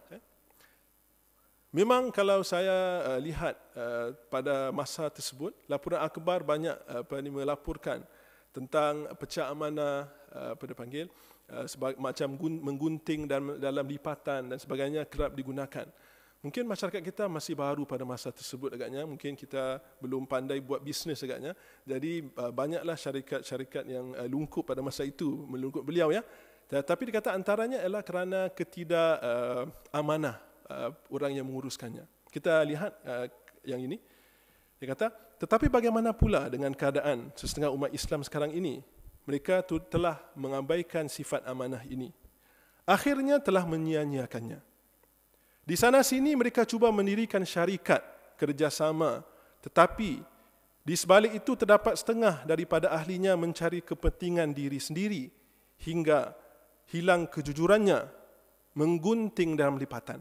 Memang kalau saya lihat pada masa tersebut, laporan akhbar banyak melaporkan tentang pecah amanah macam menggunting dalam lipatan dan sebagainya kerap digunakan. Mungkin masyarakat kita masih baru pada masa tersebut agaknya, mungkin kita belum pandai buat bisnes agaknya. Jadi banyaklah syarikat-syarikat yang lungkup pada masa itu, melungkup beliau ya. Tapi dikata antaranya ialah kerana amanah orang yang menguruskannya. Kita lihat yang ini. Dia kata, tetapi bagaimana pula dengan keadaan setengah umat Islam sekarang ini? Mereka telah mengabaikan sifat amanah ini. Akhirnya telah menyia-nyiakannya. Di sana sini mereka cuba mendirikan syarikat kerjasama, tetapi di sebalik itu terdapat setengah daripada ahlinya mencari kepentingan diri sendiri hingga hilang kejujurannya, menggunting dalam lipatan.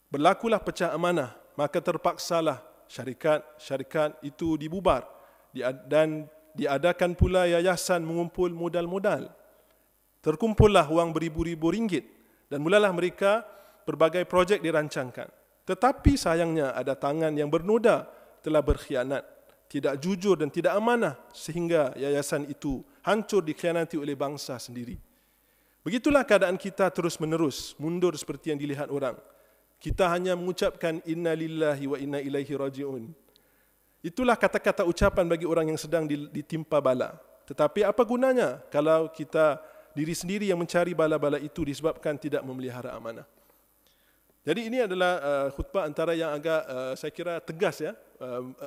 Berlakulah pecah amanah, maka terpaksalah syarikat itu dibubar dan diadakan pula yayasan mengumpul modal-modal. Terkumpullah wang beribu-ribu ringgit dan mulalah mereka berbagai projek dirancangkan. Tetapi sayangnya ada tangan yang bernoda telah berkhianat, tidak jujur dan tidak amanah sehingga yayasan itu hancur dikhianati oleh bangsa sendiri. Begitulah keadaan kita terus-menerus mundur seperti yang dilihat orang. Kita hanya mengucapkan inna lillahi wa inna ilaihi raji'un. Itulah kata-kata ucapan bagi orang yang sedang ditimpa bala. Tetapi apa gunanya kalau kita diri sendiri yang mencari bala-bala itu disebabkan tidak memelihara amanah. Jadi ini adalah khutbah antara yang agak saya kira tegas ya,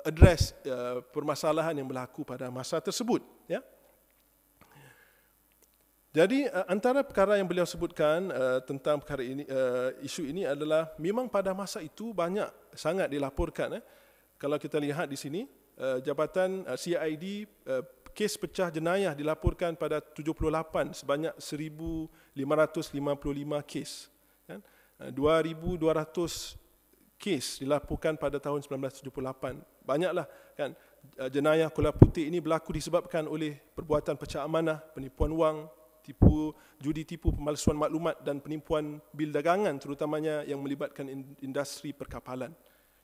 address permasalahan yang berlaku pada masa tersebut ya. Jadi antara perkara yang beliau sebutkan tentang perkara ini, isu ini adalah memang pada masa itu banyak sangat dilaporkan. Kalau kita lihat di sini, Jabatan CID, kes pecah jenayah dilaporkan pada 78 sebanyak 1,555 kes. 2,200 kes dilaporkan pada tahun 1978. Banyaklah kan, jenayah Kuala Putih ini berlaku disebabkan oleh perbuatan pecah amanah, penipuan wang, judi tipu, pemalsuan maklumat dan penipuan bil dagangan, terutamanya yang melibatkan industri perkapalan.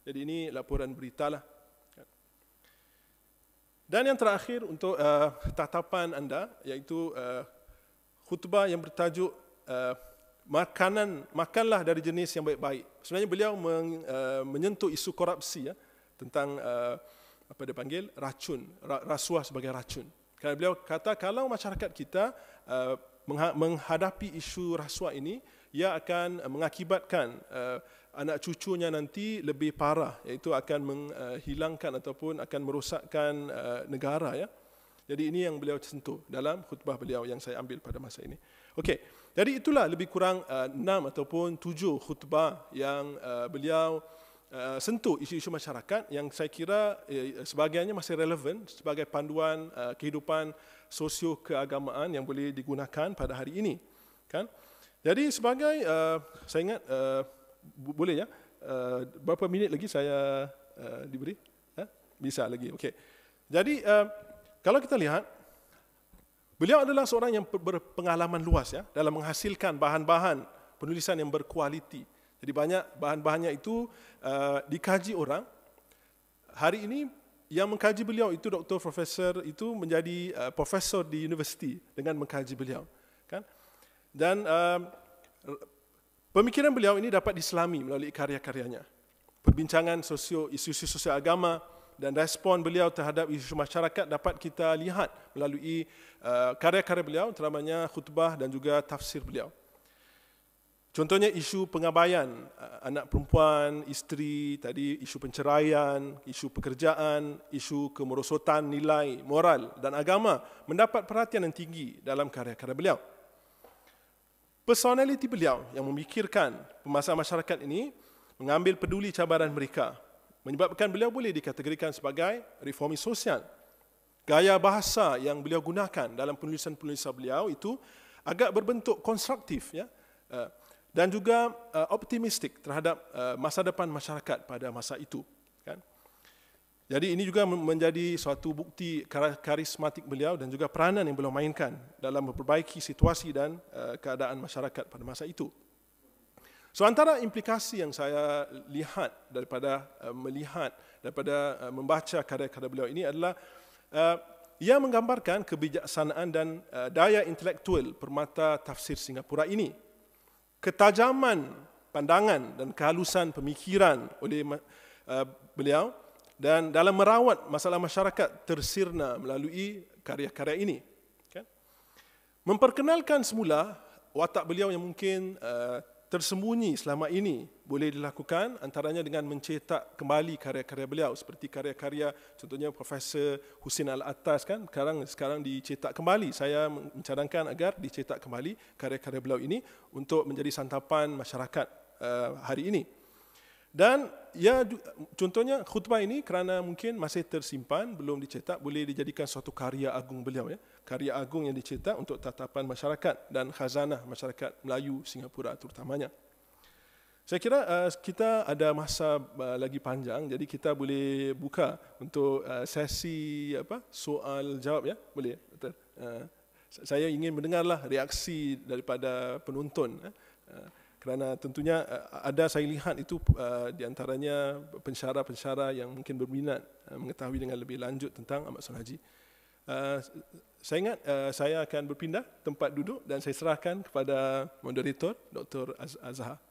Jadi ini laporan berita lah. Dan yang terakhir untuk tatapan anda, iaitu khutbah yang bertajuk makanlah dari jenis yang baik-baik. Sebenarnya beliau menyentuh isu korupsi ya, tentang apa dia panggil racun, rasuah sebagai racun. Kerana beliau kata kalau masyarakat kita menghadapi isu rasuah ini, ia akan mengakibatkan anak cucunya nanti lebih parah, iaitu akan menghilangkan ataupun akan merosakkan negara ya. Jadi ini yang beliau sentuh dalam khutbah beliau yang saya ambil pada masa ini. Okey, jadi itulah lebih kurang 6 ataupun 7 khutbah yang beliau sentuh isu-isu masyarakat yang saya kira sebahagiannya masih relevan sebagai panduan kehidupan sosio-keagamaan yang boleh digunakan pada hari ini. Kan? Jadi sebagai, saya ingat, boleh ya, berapa minit lagi saya diberi? Bisa lagi, okey. Jadi kalau kita lihat, beliau adalah seorang yang berpengalaman luas ya dalam menghasilkan bahan-bahan penulisan yang berkualiti. Jadi banyak bahan-bahannya itu dikaji orang. Hari ini yang mengkaji beliau itu doktor profesor itu menjadi profesor di universiti dengan mengkaji beliau, kan? Dan pemikiran beliau ini dapat diselami melalui karya-karyanya. Perbincangan isu-isu sosial agama dan respon beliau terhadap isu masyarakat dapat kita lihat melalui karya-karya beliau, terutamanya khutbah dan juga tafsir beliau. Contohnya isu pengabaian anak perempuan, isteri, tadi isu penceraian, isu pekerjaan, isu kemerosotan nilai moral dan agama mendapat perhatian yang tinggi dalam karya-karya beliau. Personaliti beliau yang memikirkan permasalahan masyarakat ini mengambil peduli cabaran mereka, menyebabkan beliau boleh dikategorikan sebagai reformis sosial. Gaya bahasa yang beliau gunakan dalam penulisan-penulisan beliau itu agak berbentuk konstruktif ya, dan juga optimistik terhadap masa depan masyarakat pada masa itu. Kan? Jadi ini juga menjadi suatu bukti karismatik beliau dan juga peranan yang beliau mainkan dalam memperbaiki situasi dan keadaan masyarakat pada masa itu. So antara implikasi yang saya lihat daripada membaca karya-karya beliau ini adalah ia menggambarkan kebijaksanaan dan daya intelektual permata tafsir Singapura ini. Ketajaman pandangan dan kehalusan pemikiran oleh beliau dan dalam merawat masalah masyarakat tersirna melalui karya-karya ini. Memperkenalkan semula watak beliau yang mungkin tersembunyi selama ini boleh dilakukan antaranya dengan mencetak kembali karya-karya beliau seperti karya-karya contohnya Profesor Husin Al-Attas kan sekarang dicetak kembali. Saya mencadangkan agar dicetak kembali karya-karya beliau ini untuk menjadi santapan masyarakat hari ini. Dan ya contohnya khutbah ini kerana mungkin masih tersimpan belum dicetak boleh dijadikan suatu karya agung beliau ya. Karya agung yang dicetak untuk tatapan masyarakat dan khazanah masyarakat Melayu Singapura terutamanya. Saya kira kita ada masa lagi panjang jadi kita boleh buka untuk sesi soal jawab ya. Boleh betul. Saya ingin mendengarlah reaksi daripada penonton kerana tentunya ada saya lihat itu di antaranya pensyarah-pensyarah yang mungkin berminat mengetahui dengan lebih lanjut tentang Ahmad Sulaiman Haji. Saya ingat saya akan berpindah tempat duduk dan saya serahkan kepada moderator Dr. Azhar.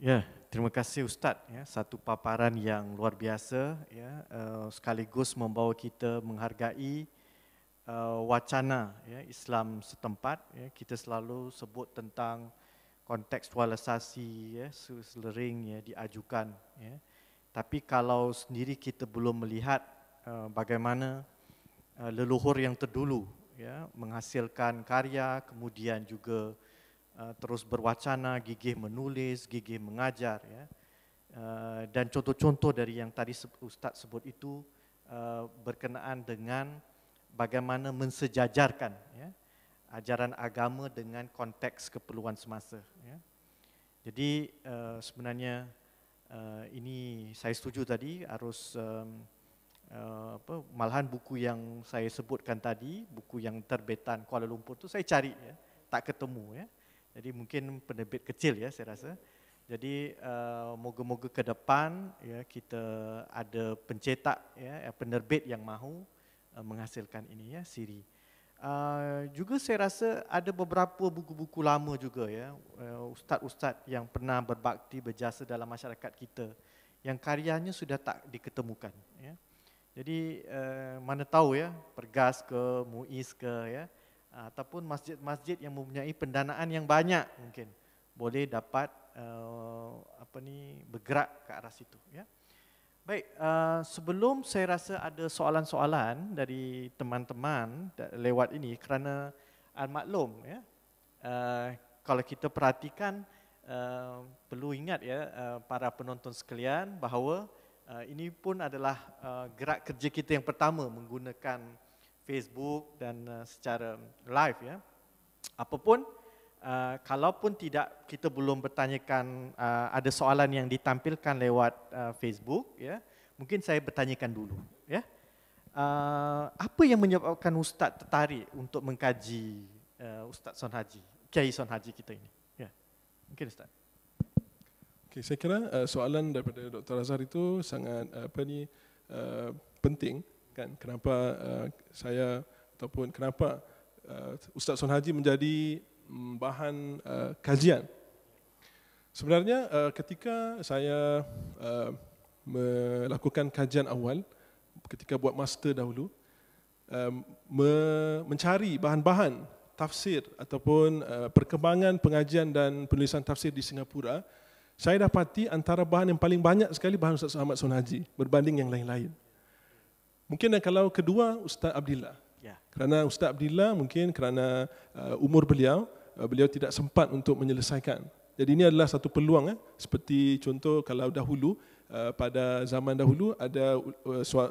Ya, terima kasih Ustaz ya, satu paparan yang luar biasa ya, sekaligus membawa kita menghargai wacana ya, Islam setempat, ya, kita selalu sebut tentang kontekstualisasi, ya, sering ya, diajukan. Ya. Tapi kalau sendiri kita belum melihat bagaimana leluhur yang terdulu ya, menghasilkan karya, kemudian juga terus berwacana, gigih menulis, gigih mengajar. Ya. Dan contoh-contoh dari yang tadi Ustaz sebut itu berkenaan dengan bagaimana mensejajarkan ya, ajaran agama dengan konteks keperluan semasa. Ya. Jadi sebenarnya ini saya setuju tadi harus malahan buku yang saya sebutkan tadi, buku yang terbitan Kuala Lumpur tu saya cari ya, tak ketemu ya. Jadi mungkin penerbit kecil ya saya rasa. Jadi moga-moga ke depan ya kita ada pencetak ya, penerbit yang mahu menghasilkan ini ya, siri. Juga saya rasa ada beberapa buku-buku lama juga ya, ustaz-ustaz yang pernah berbakti berjasa dalam masyarakat kita yang karyanya sudah tak diketemukan ya. Jadi mana tahu ya, Pergas ke Muiz ke ya, ataupun masjid-masjid yang mempunyai pendanaan yang banyak mungkin boleh dapat bergerak ke arah situ ya. Baik, sebelum saya rasa ada soalan-soalan dari teman-teman lewat ini, kerana maklum ya, kalau kita perhatikan perlu ingat ya para penonton sekalian bahawa ini pun adalah gerak kerja kita yang pertama menggunakan Facebook dan secara live ya. Apapun, kalaupun tidak kita belum bertanyakan, ada soalan yang ditampilkan lewat Facebook ya, mungkin saya bertanyakan dulu ya. Apa yang menyebabkan Ustaz tertarik untuk mengkaji Ustaz Son Haji, Kiai Son Haji kita ini? Ya, mungkin Ustaz. Okay, saya kira soalan daripada Dr. Azhar itu sangat penting kan, kenapa saya ataupun kenapa Ustaz Son Haji menjadi bahan kajian. Sebenarnya ketika saya melakukan kajian awal, ketika buat master dahulu, mencari bahan-bahan tafsir ataupun perkembangan pengajian dan penulisan tafsir di Singapura, saya dapati antara bahan yang paling banyak sekali bahan Ustaz Ahmad Son Haji berbanding yang lain-lain. Mungkin kalau kedua Ustaz Abdillah. Kerana Ustaz Abdillah mungkin kerana umur beliau tidak sempat untuk menyelesaikan. Jadi ini adalah satu peluang seperti contoh kalau dahulu pada zaman dahulu ada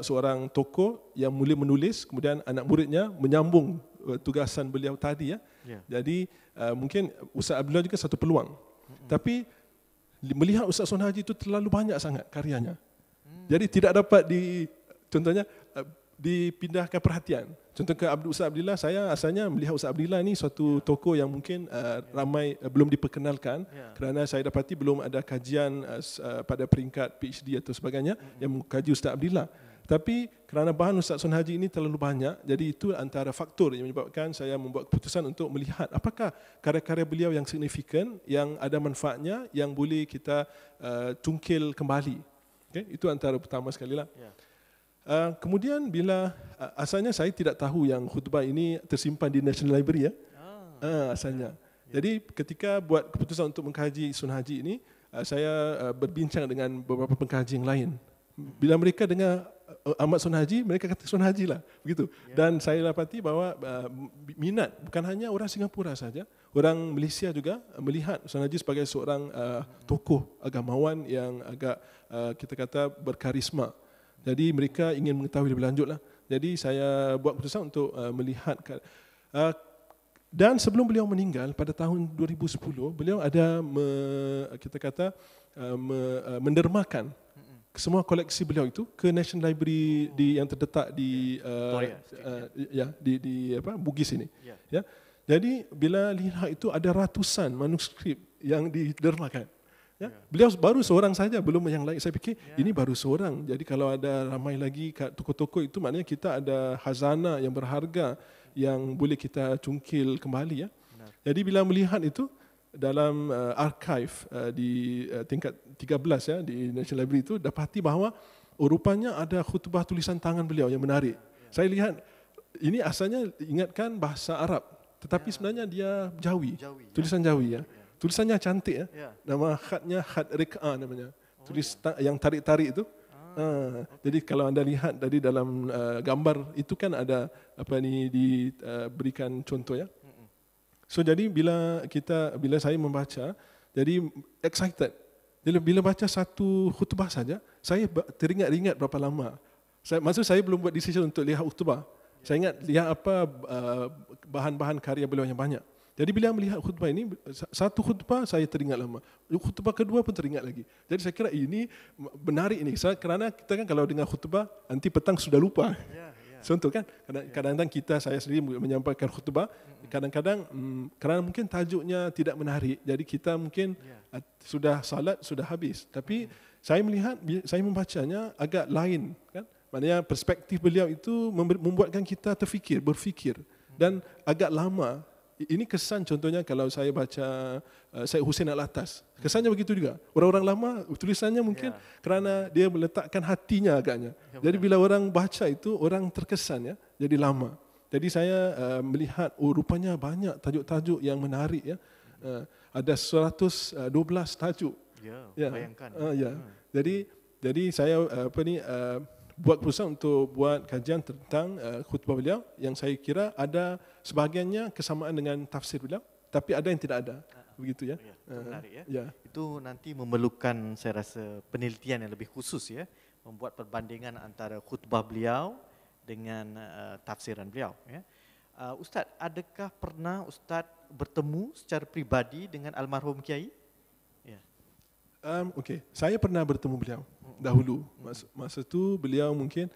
seorang tokoh yang mula menulis, kemudian anak muridnya menyambung tugasan beliau tadi ya. Jadi mungkin Ustaz Abdillah juga satu peluang. Tapi melihat Ustaz Son Haji itu terlalu banyak sangat karyanya. Jadi tidak dapat contohnya dipindahkan perhatian. Contoh ke Ustaz Abdillah, saya asalnya melihat Ustaz Abdillah ni suatu tokoh yang mungkin ramai belum diperkenalkan kerana saya dapati belum ada kajian pada peringkat PhD atau sebagainya yang mengkaji Ustaz Abdillah. Tapi kerana bahan Ustaz Son Haji ini terlalu banyak, jadi itu antara faktor yang menyebabkan saya membuat keputusan untuk melihat apakah karya-karya beliau yang signifikan, yang ada manfaatnya, yang boleh kita cungkil kembali. Okay? Itu antara pertama sekali lah. Kemudian bila asalnya saya tidak tahu yang khutbah ini tersimpan di National Library ya. Asalnya. Jadi ketika buat keputusan untuk mengkaji Son Haji ini, saya berbincang dengan beberapa pengkaji yang lain. Bila mereka dengar Ahmad Son Haji, mereka kata Son Haji lah, begitu. Dan saya dapati bahawa minat bukan hanya orang Singapura saja, orang Malaysia juga melihat Son Haji sebagai seorang tokoh agamawan yang agak kita kata berkarisma. Jadi mereka ingin mengetahui lebih lanjut lah. Jadi saya buat keputusan untuk melihat. Dan sebelum beliau meninggal pada tahun 2010, beliau ada mendermakan semua koleksi beliau itu ke National Library yang terdetak di Bugis ini. Ya. Jadi bila lihat itu ada ratusan manuskrip yang didermakan. Ya, beliau baru seorang saja, belum yang lain. Saya fikir ini baru seorang. Jadi kalau ada ramai lagi tokoh-tokoh itu, maknanya kita ada khazanah yang berharga yang boleh kita cungkil kembali ya. Jadi bila melihat itu dalam archive di tingkat 13 ya di National Library itu, dapati bahawa rupanya ada khutbah tulisan tangan beliau yang menarik. Saya lihat ini asalnya ingatkan bahasa Arab, tetapi sebenarnya dia Jawi, Jawi, tulisan Jawi ya. Ya. Tulisannya cantik ya. Ya. Nama khatnya khat Rik'a namanya. Yang tarik-tarik itu. Jadi kalau anda lihat dari dalam gambar itu kan ada apa ni diberikan contoh ya. So jadi bila saya membaca, jadi excited. Jadi bila baca satu khutbah saja, saya teringat-ingat berapa lama. Maksud saya belum buat decision untuk lihat khutbah. Saya ingat lihat apa bahan-bahan karya beliau yang banyak. Jadi bila melihat khutbah ini, satu khutbah saya teringat lama. Khutbah kedua pun teringat lagi. Jadi saya kira ini menarik ini. Kerana kita kan kalau dengar khutbah, nanti petang sudah lupa. Contoh kan, kadang-kadang saya sendiri menyampaikan khutbah, kadang-kadang kerana mungkin tajuknya tidak menarik, jadi kita mungkin sudah salat, sudah habis. Tapi saya melihat, saya membacanya agak lain kan. Maknanya perspektif beliau itu membuatkan kita berfikir dan agak lama. Ini kesan contohnya kalau saya baca Syed Hussein Alatas. Kesannya begitu juga. Orang-orang lama tulisannya mungkin kerana dia meletakkan hatinya agaknya. Jadi bila orang baca itu orang terkesan ya, jadi lama. Jadi saya melihat rupanya banyak tajuk-tajuk yang menarik ya. Ada 112 tajuk. Ya, bayangkan. Jadi saya buat keputusan untuk buat kajian tentang khutbah beliau yang saya kira ada sebahagiannya kesamaan dengan tafsir beliau, tapi ada yang tidak ada. Begitu ya. Menarik ya. Itu nanti memerlukan saya rasa penelitian yang lebih khusus ya, membuat perbandingan antara khutbah beliau dengan tafsiran beliau ya. Ustaz, adakah pernah Ustaz bertemu secara pribadi dengan almarhum Kiai? Ya. Okey, saya pernah bertemu beliau dahulu. Masa tu beliau mungkin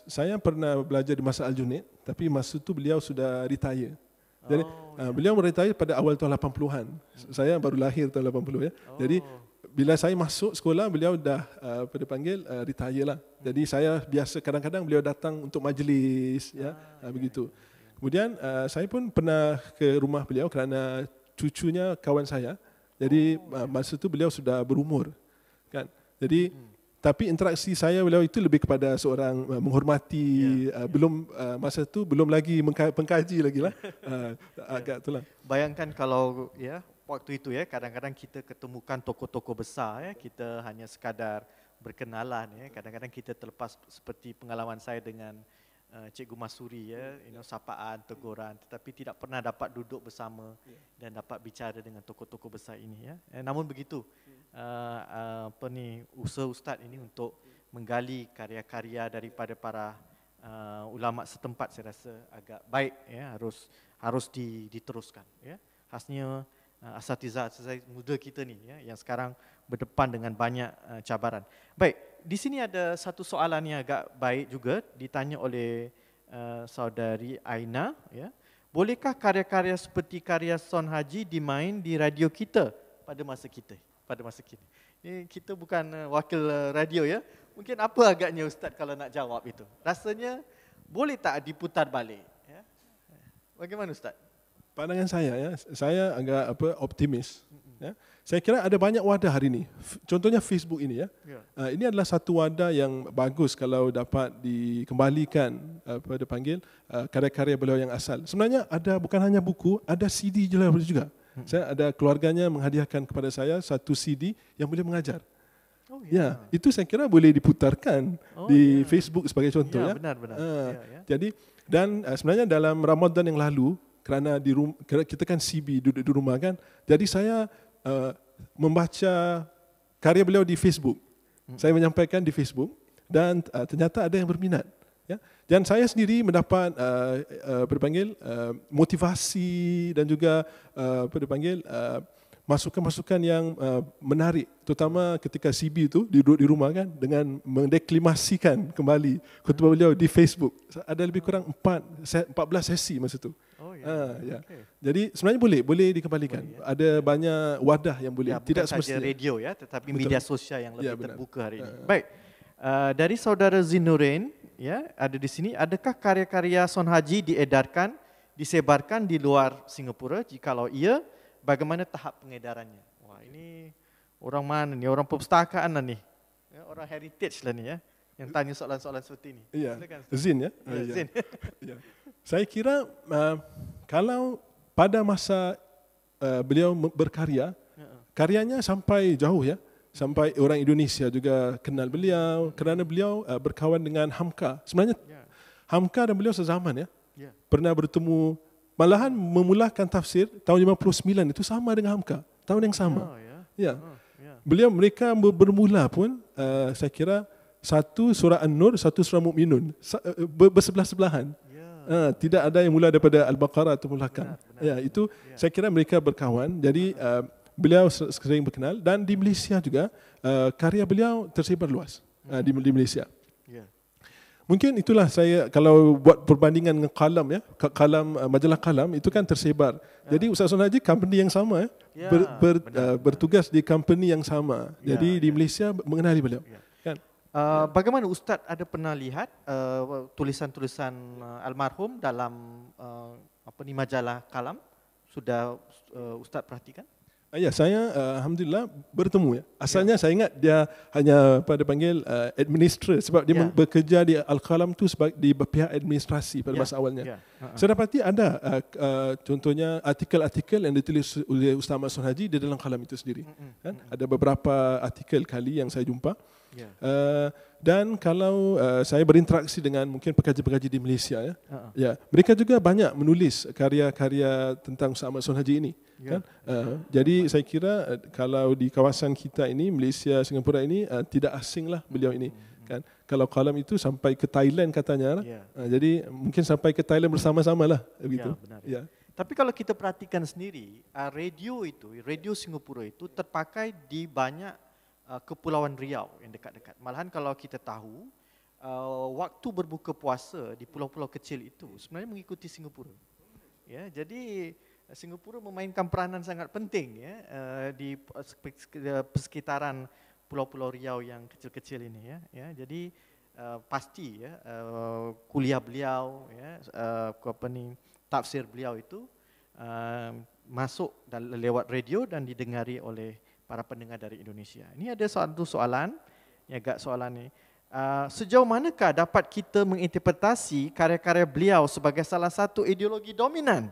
saya pernah belajar di Masjid Al-Junaid, tapi masa tu beliau sudah retire. Jadi beliau retire pada awal tahun 80-an. Saya baru lahir tahun 80 ya. Jadi bila saya masuk sekolah beliau dah retire lah. Jadi saya biasa kadang-kadang beliau datang untuk majlis ya, begitu. Kemudian saya pun pernah ke rumah beliau kerana cucunya kawan saya. Jadi masa tu beliau sudah berumur kan. Jadi tapi interaksi saya beliau itu lebih kepada seorang menghormati, masa tu belum lagi pengkaji lagi lah. Agak itulah. Bayangkan kalau ya waktu itu ya, kadang-kadang kita ketemukan tokoh-tokoh besar ya, kita hanya sekadar berkenalan ya, kadang-kadang kita terlepas seperti pengalaman saya dengan Cikgu Masuri ya, sapaan, teguran, tetapi tidak pernah dapat duduk bersama dan dapat bicara dengan tokoh-tokoh besar ini ya. Namun begitu, usaha Ustaz ini untuk menggali karya-karya daripada para ulama setempat saya rasa agak baik ya, harus diteruskan ya. Khasnya asatizah muda kita ni ya, yang sekarang berdepan dengan banyak cabaran. Baik, di sini ada satu soalan yang agak baik juga ditanya oleh saudari Aina ya. Bolehkah karya-karya seperti karya Son Haji dimain di radio kita pada masa kita? Ini kita bukan wakil radio ya. Mungkin apa agaknya Ustaz kalau nak jawab itu? Rasanya boleh tak diputar balik ya? Bagaimana Ustaz? Pandangan saya ya, saya agak optimis. Ya. Saya kira ada banyak wadah hari ini. Contohnya Facebook ini ya. Ini adalah satu wadah yang bagus kalau dapat dikembalikan karya-karya beliau yang asal. Sebenarnya ada bukan hanya buku, ada CD juga. Saya ada keluarganya menghadiahkan kepada saya satu CD yang boleh mengajar. Ya, itu saya kira boleh diputarkan di Facebook sebagai contoh ya. Benar. Jadi dan sebenarnya dalam Ramadan yang lalu, kerana kita kan CB duduk di rumah kan, jadi saya membaca karya beliau di Facebook. Saya menyampaikan di Facebook dan ternyata ada yang berminat. Ya. Dan saya sendiri mendapat motivasi dan juga masukan-masukan yang menarik, terutama ketika CB itu duduk di rumah kan, dengan mendeklimasikan kembali khutbah beliau di Facebook. Ada lebih kurang 14 sesi masa itu. Okay. Jadi sebenarnya boleh dikembalikan. Ada banyak wadah yang boleh. Tidak semestinya radio ya, tetapi media sosial yang lebih terbuka hari ini. Baik, dari saudara Zinurin ya, ada di sini. Adakah karya-karya Son Haji diedarkan, disebarkan di luar Singapura? Jikalau iya, bagaimana tahap pengedarannya? Wah, ini orang mana ni? Orang perpustakaan lah ni. Ya, orang heritage lah ni ya. yang tanya soalan-soalan seperti ini. Ya, Silakan. Zin ya. Ya, Zin. Ya. Saya kira kalau pada masa beliau berkarya, karyanya sampai jauh ya, sampai orang Indonesia juga kenal beliau kerana beliau berkawan dengan Hamka. Sebenarnya Hamka dan beliau sezaman ya. Pernah bertemu, malahan memulakan tafsir tahun 59 itu sama dengan Hamka, tahun yang sama. Ya. Mereka bermula pun saya kira satu surah An-Nur, satu surah Mu'minun, bersebelah-sebelahan. Tidak ada yang mula daripada Al-Baqarah atau belakang. Ya, itu saya kira mereka berkawan. Jadi beliau sering berkenal dan di Malaysia juga karya beliau tersebar luas di Malaysia. Mungkin itulah saya kalau buat perbandingan dengan Qalam ya, Qalam majalah Qalam itu kan tersebar. Jadi Ustaz Osman Haji company yang sama ya, bertugas di company yang sama. Jadi di Malaysia mengenali beliau. Kan? Bagaimana Ustaz ada pernah lihat tulisan-tulisan almarhum dalam majalah Qalam? Sudah Ustaz perhatikan? Ya, saya alhamdulillah bertemu ya. Asalnya saya ingat dia hanya pada panggil administrator sebab dia bekerja di Al-Qalam tu sebagai di pihak administrasi pada masa awalnya. Saya dapati ada contohnya artikel-artikel yang ditulis oleh Ustaz Osman Haji di dalam Qalam itu sendiri. Kan? Ada beberapa artikel kali yang saya jumpa. Dan kalau saya berinteraksi dengan mungkin pekaji-pekaji di Malaysia ya, mereka juga banyak menulis karya-karya tentang Ustaz Osman Haji ini. Kan? Jadi saya kira kalau di kawasan kita ini, Malaysia, Singapura ini tidak asing lah beliau ini. Kan? Kalau Qalam itu sampai ke Thailand katanya, jadi mungkin sampai ke Thailand bersama-sama lah. Begitu. Benar. Tapi kalau kita perhatikan sendiri, radio Singapura itu terpakai di banyak kepulauan Riau yang dekat-dekat. Malahan kalau kita tahu, waktu berbuka puasa di pulau-pulau kecil itu sebenarnya mengikuti Singapura. Ya, jadi Singapura memainkan peranan sangat penting ya di persekitaran pulau-pulau Riau yang kecil-kecil ini ya. Jadi pasti ya kuliah beliau ya tafsir beliau itu masuk lewat radio dan didengari oleh para pendengar dari Indonesia. Ini ada satu soalan, soalan ni. Sejauh manakah dapat kita menginterpretasi karya-karya beliau sebagai salah satu ideologi dominan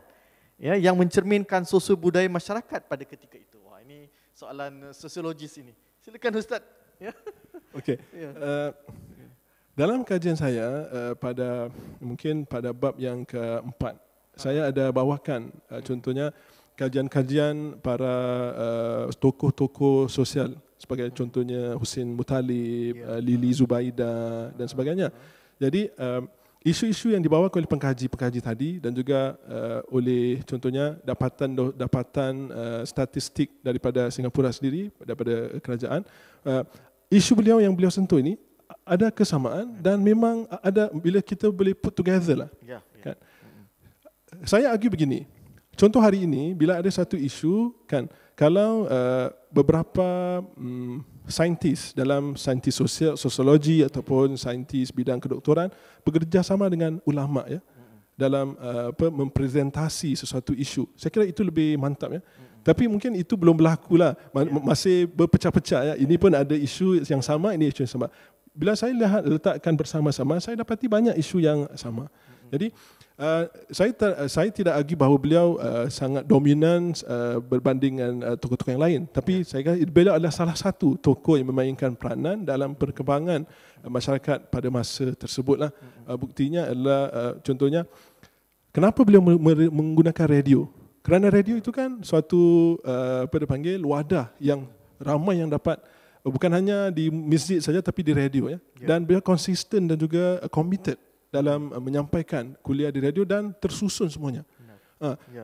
ya, yang mencerminkan sosial budaya masyarakat pada ketika itu? Wah, ini soalan sosiologis ini. Silakan Ustaz. Ya. Okey. Dalam kajian saya mungkin pada bab yang keempat, saya ada bawakan contohnya kajian-kajian para tokoh-tokoh sosial sebagai contohnya Husin Muttalib, Lili Zubaida dan sebagainya. Jadi isu-isu yang dibawa oleh pengkaji-pengkaji tadi dan juga oleh contohnya dapatan statistik daripada Singapura sendiri, daripada kerajaan, isu beliau yang beliau sentuh ini ada kesamaan dan memang ada bila kita boleh put together lah. Kan? Saya argue begini, contoh hari ini bila ada satu isu kan, kalau beberapa saintis dalam saintis sosiologi ataupun saintis bidang kedoktoran bekerja sama dengan ulama ya dalam mempresentasi sesuatu isu, saya kira itu lebih mantap ya. Tapi mungkin itu belum berlaku lah, masih berpecah-pecah ya. Ini pun ada isu yang sama, ini isu yang sama. Bila saya letakkan bersama-sama, saya dapati banyak isu yang sama. Jadi saya tidak argue bahawa beliau sangat dominan berbanding dengan tokoh-tokoh yang lain. Tapi saya kata beliau adalah salah satu tokoh yang memainkan peranan dalam perkembangan masyarakat pada masa tersebutlah. Buktinya adalah contohnya, kenapa beliau menggunakan radio? Kerana radio itu kan suatu wadah yang ramai yang dapat, bukan hanya di masjid saja tapi di radio ya. Dan beliau konsisten dan juga committed dalam menyampaikan kuliah di radio dan tersusun semuanya.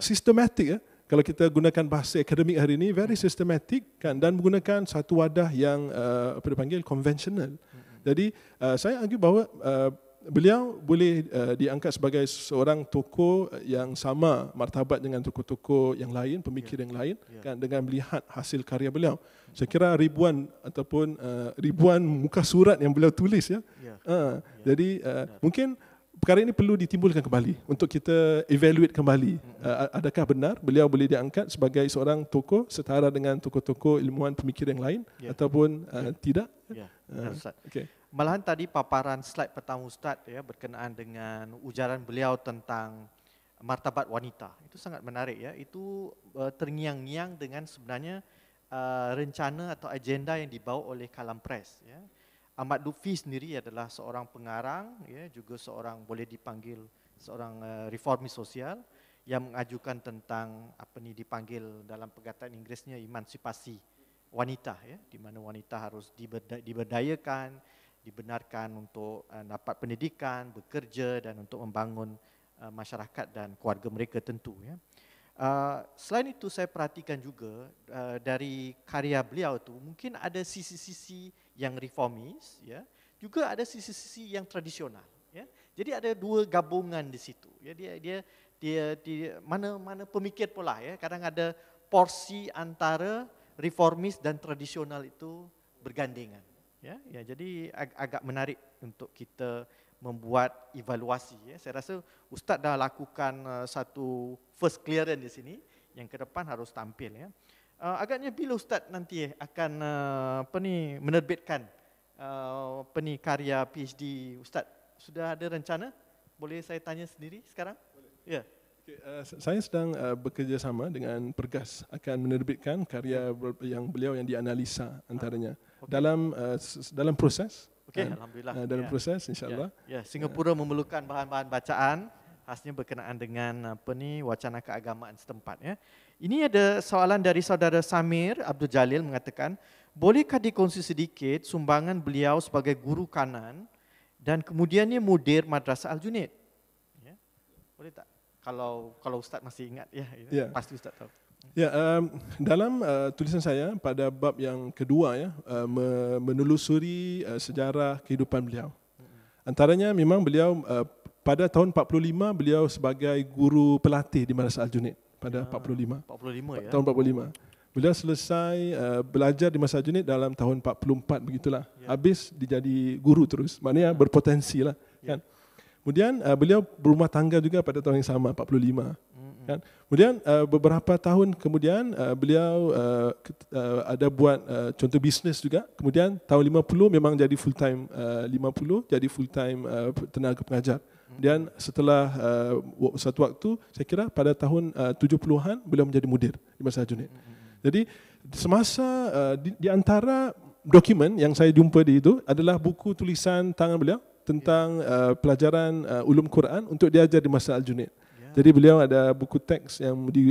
Sistematik ya. Kalau kita gunakan bahasa akademik hari ini, very systematic kan, dan menggunakan satu wadah yang konvensional. Jadi saya argue bahawa beliau boleh diangkat sebagai seorang tokoh yang sama martabat dengan tokoh-tokoh yang lain, pemikir yang lain kan, dengan melihat hasil karya beliau. Saya kira ribuan ataupun ribuan muka surat yang beliau tulis ya. Jadi mungkin perkara ini perlu ditimbulkan kembali untuk kita evaluate kembali. Adakah benar beliau boleh diangkat sebagai seorang tokoh setara dengan tokoh-tokoh ilmuwan pemikir yang lain ataupun tidak? Ya, benar Ustaz. Okay. Malahan tadi paparan slide pertama Ustaz berkenaan dengan ujaran beliau tentang martabat wanita. Itu sangat menarik Itu terngiang-ngiang dengan sebenarnya rencana atau agenda yang dibawa oleh Kalam Press Ahmad Lutfi sendiri adalah seorang pengarang juga seorang boleh dipanggil seorang reformis sosial yang mengajukan tentang dipanggil dalam perkataan Inggerisnya emansipasi wanita di mana wanita harus diberdayakan, dibenarkan untuk dapat pendidikan, bekerja dan untuk membangun masyarakat dan keluarga mereka tentu Selain itu saya perhatikan juga dari karya beliau tu mungkin ada sisi-sisi yang reformis juga ada sisi-sisi yang tradisional Jadi ada dua gabungan di situ dia mana pemikir pula kadang ada porsi antara reformis dan tradisional itu bergandengan jadi agak menarik untuk kita membuat evaluasi Saya rasa Ustaz dah lakukan satu first clearance di sini yang ke depan harus tampil Agaknya bila Ustaz nanti akan menerbitkan karya PhD Ustaz, sudah ada rencana? Boleh saya tanya sendiri sekarang? Boleh. Ya. Okay, saya sedang bekerjasama dengan Pergas akan menerbitkan karya yang beliau yang dianalisa antaranya dalam proses. Okey, alhamdulillah. Dalam proses insya-Allah. Singapura memerlukan bahan-bahan bacaan khasnya berkenaan dengan wacana keagamaan setempat Ini ada soalan dari saudara Samir Abdul Jalil mengatakan, bolehkah dikongsi sedikit sumbangan beliau sebagai guru kanan dan kemudiannya mudir Madrasah Al-Junaid? Boleh tak? Kalau Ustaz masih ingat pasti Ustaz tahu. Dalam tulisan saya pada bab yang kedua menelusuri sejarah kehidupan beliau. Antaranya memang beliau pada tahun 45 beliau sebagai guru pelatih di Madrasah Al-Junaid pada 45. Tahun 45. Beliau selesai belajar di Madrasah Al-Junaid dalam tahun 44 begitulah. Habis dia jadi guru terus. Maknanya berpotensi lah kan. Kemudian beliau berumah tangga juga pada tahun yang sama 45. Kan? Kemudian beberapa tahun kemudian beliau ada buat contoh bisnes juga. Kemudian tahun 50 memang jadi full time 50 jadi full time tenaga pengajar. Dan setelah satu waktu saya kira pada tahun 70-an beliau menjadi mudir di Madrasah Al-Junaid. Jadi semasa di antara dokumen yang saya jumpa di itu adalah buku tulisan tangan beliau tentang pelajaran ulum Quran untuk diajar di Madrasah Al-Junaid. Jadi beliau ada buku teks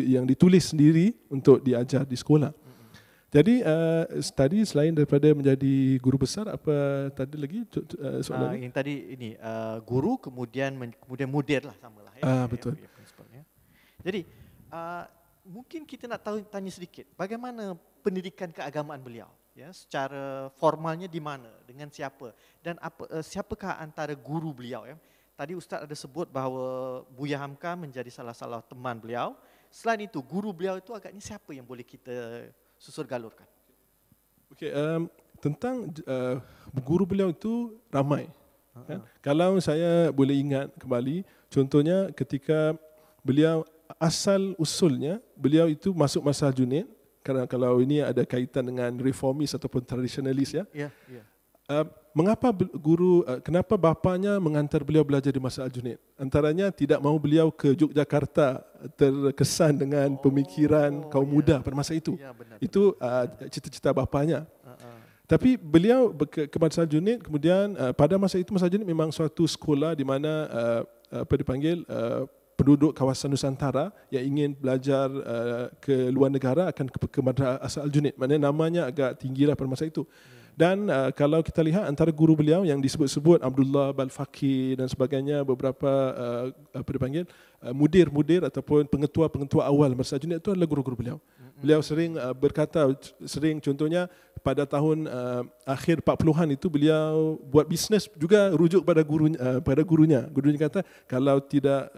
yang ditulis sendiri untuk diajar di sekolah. Jadi tadi selain daripada menjadi guru besar, apa tadi lagi soalan? Yang tadi ini guru kemudian mudir lah samalah. Betul. Jadi mungkin kita nak tanya sedikit bagaimana pendidikan keagamaan beliau, secara formalnya di mana, dengan siapa dan siapakah antara guru beliau Tadi Ustaz ada sebut bahawa Buya Hamka menjadi salah teman beliau. Selain itu, guru beliau itu agaknya siapa yang boleh kita susur galurkan? Okey, tentang guru beliau itu ramai. Kan? Kalau saya boleh ingat kembali, contohnya ketika beliau asal usulnya, beliau itu masuk Madrasah Al-Junaid, kerana kalau ini ada kaitan dengan reformis ataupun tradisionalis kenapa bapanya mengantar beliau belajar di Madrasah Al-Junaid? Antaranya tidak mahu beliau ke Yogyakarta terkesan dengan pemikiran kaum muda pada masa itu. Itu cita-cita bapanya. Tapi beliau ke Madrasah Al-Junaid, kemudian pada masa itu Madrasah Al-Junaid memang suatu sekolah di mana penduduk kawasan Nusantara yang ingin belajar ke luar negara akan ke Madrasah Al-Junaid. Maknanya namanya agak tinggilah pada masa itu. Dan kalau kita lihat antara guru beliau yang disebut-sebut Abdullah Balfaqih dan sebagainya, beberapa mudir-mudir ataupun pengetua-pengetua awal Madrasah Al-Junaid itu adalah guru-guru beliau. Beliau sering berkata, contohnya pada tahun akhir 40-an itu beliau buat bisnes juga rujuk pada gurunya. Gurunya kata kalau tidak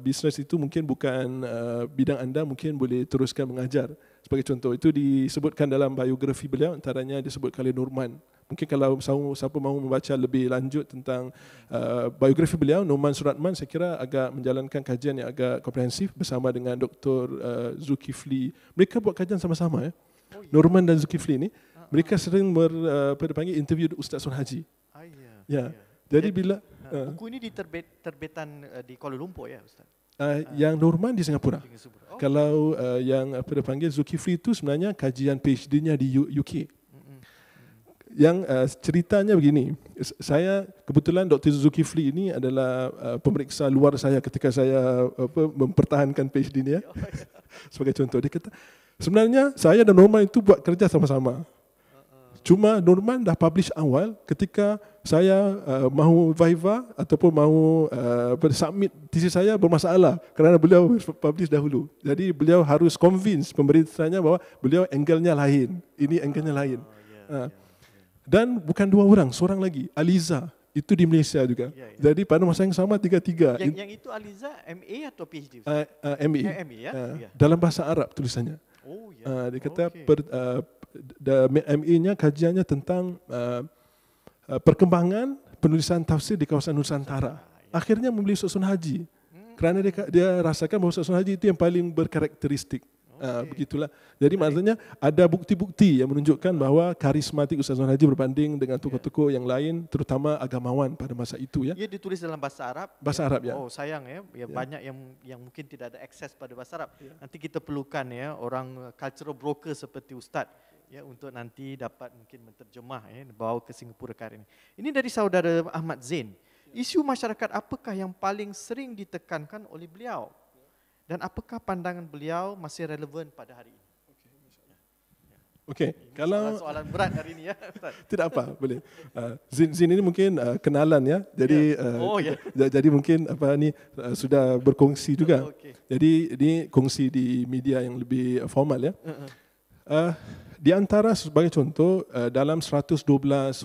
bisnes itu mungkin bukan bidang anda, mungkin boleh teruskan mengajar. Sebagai contoh, itu disebutkan dalam biografi beliau, antaranya disebut kali Norman. Mungkin kalau siapa mahu membaca lebih lanjut tentang biografi beliau, Norman Suratman, saya kira agak menjalankan kajian yang agak komprehensif bersama dengan Dr. Zulkifli. Mereka buat kajian sama-sama ya. Norman dan Zulkifli ni, mereka sering dipanggil interview Ustaz Sun Haji. Ya. Jadi bila buku ini terbitan di Kuala Lumpur ya, Ustaz? Yang Norman di Singapura. Kalau yang dipanggil Zulkifli itu sebenarnya kajian PhD-nya di UK. Yang ceritanya begini, saya kebetulan Dr. Zulkifli ini adalah pemeriksa luar saya ketika saya mempertahankan PhD ni ya. Sebagai contoh, dia kata sebenarnya saya dan Norman itu buat kerja sama-sama. Cuma Norman dah publish awal, ketika saya mahu viva ataupun mahu submit thesis saya bermasalah kerana beliau publish dahulu. Jadi beliau harus convince pemberitanya bahawa beliau angle-nya lain, ini angle-nya lain. Dan bukan dua orang, seorang lagi, Aliza, itu di Malaysia juga. Jadi pada masa yang sama tiga-tiga. Yang itu Aliza MA atau PhD? MA. MA ya? Dalam bahasa Arab tulisannya. Dia kata MA-nya kajiannya tentang perkembangan penulisan tafsir di kawasan Nusantara. Akhirnya membeli Ustaz Sun Haji kerana dia rasakan bahawa Ustaz Sun Haji itu yang paling berkarakteristik. Begitulah. Jadi maksudnya ada bukti-bukti yang menunjukkan bahawa karismatik Ustaz Sun Haji berbanding dengan tokoh-tokoh yang lain, terutama agamawan pada masa itu ya. Ia ditulis dalam bahasa Arab. Bahasa Arab ya. Oh sayang ya, banyak yang mungkin tidak ada akses pada bahasa Arab. Nanti kita perlukan ya orang cultural broker seperti Ustaz ya untuk nanti dapat mungkin menterjemah ya, bawa ke Singapura kali ini. Ini dari saudara Ahmad Zain. Isu masyarakat apakah yang paling sering ditekankan oleh beliau? Dan apakah pandangan beliau masih relevan pada hari ini? Okey, kalau soalan berat hari ini ya, Ustaz. Tidak apa, boleh. Zin ini mungkin kenalan ya. Jadi jadi mungkin sudah berkongsi juga. Jadi ini kongsi di media yang lebih formal ya. Di antara sebagai contoh dalam 112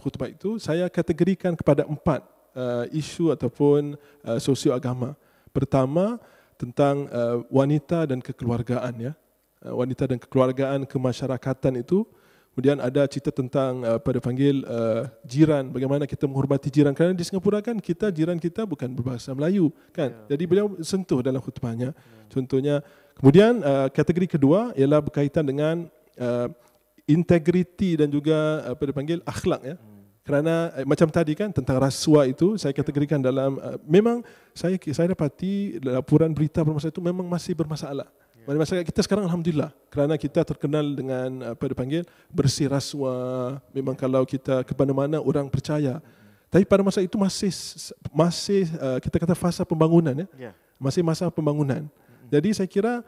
khutbah itu saya kategorikan kepada 4 isu ataupun sosio agama. Pertama tentang wanita dan kekeluargaan ya. Wanita dan kekeluargaan kemasyarakatan itu. Kemudian ada cerita tentang panggil jiran, bagaimana kita menghormati jiran. Kerana di Singapura kan jiran kita bukan berbahasa Melayu kan. Jadi beliau sentuh dalam khutbahnya. Contohnya, kemudian kategori kedua ialah berkaitan dengan integriti dan juga panggil akhlak ya. Kerana macam tadi kan tentang rasuah itu saya kategorikan dalam memang saya dapati laporan berita bermasa itu memang masih bermasalah. Masyarakat kita sekarang alhamdulillah kerana kita terkenal dengan bersih rasuah. Memang kalau kita ke mana-mana orang percaya. Tapi pada masa itu masih kita kata fasa pembangunan ya. Masih masa pembangunan. Jadi saya kira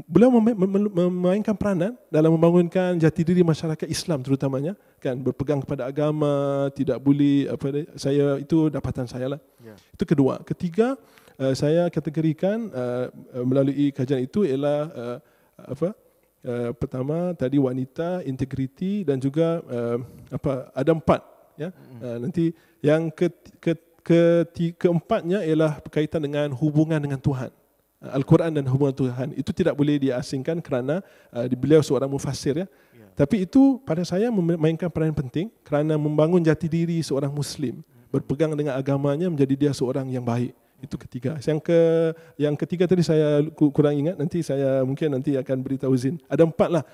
beliau memainkan peranan dalam membangunkan jati diri masyarakat Islam terutamanya kan, berpegang kepada agama, tidak boleh saya itu dapatan saya lah. Itu kedua. Ketiga, saya kategorikan melalui kajian itu ialah pertama tadi wanita, integriti dan juga ada 4 ya. Nanti yang keempatnya ialah berkaitan dengan hubungan dengan Tuhan. Al-Quran dan hubungan Tuhan itu tidak boleh diasingkan kerana beliau seorang mufassir ya. Tapi itu pada saya memainkan peranan penting kerana membangun jati diri seorang Muslim, berpegang dengan agamanya menjadi dia seorang yang baik. Itu ketiga. Yang ketiga tadi saya kurang ingat, nanti saya mungkin nanti akan beritahu Zin. Ada 4 lah,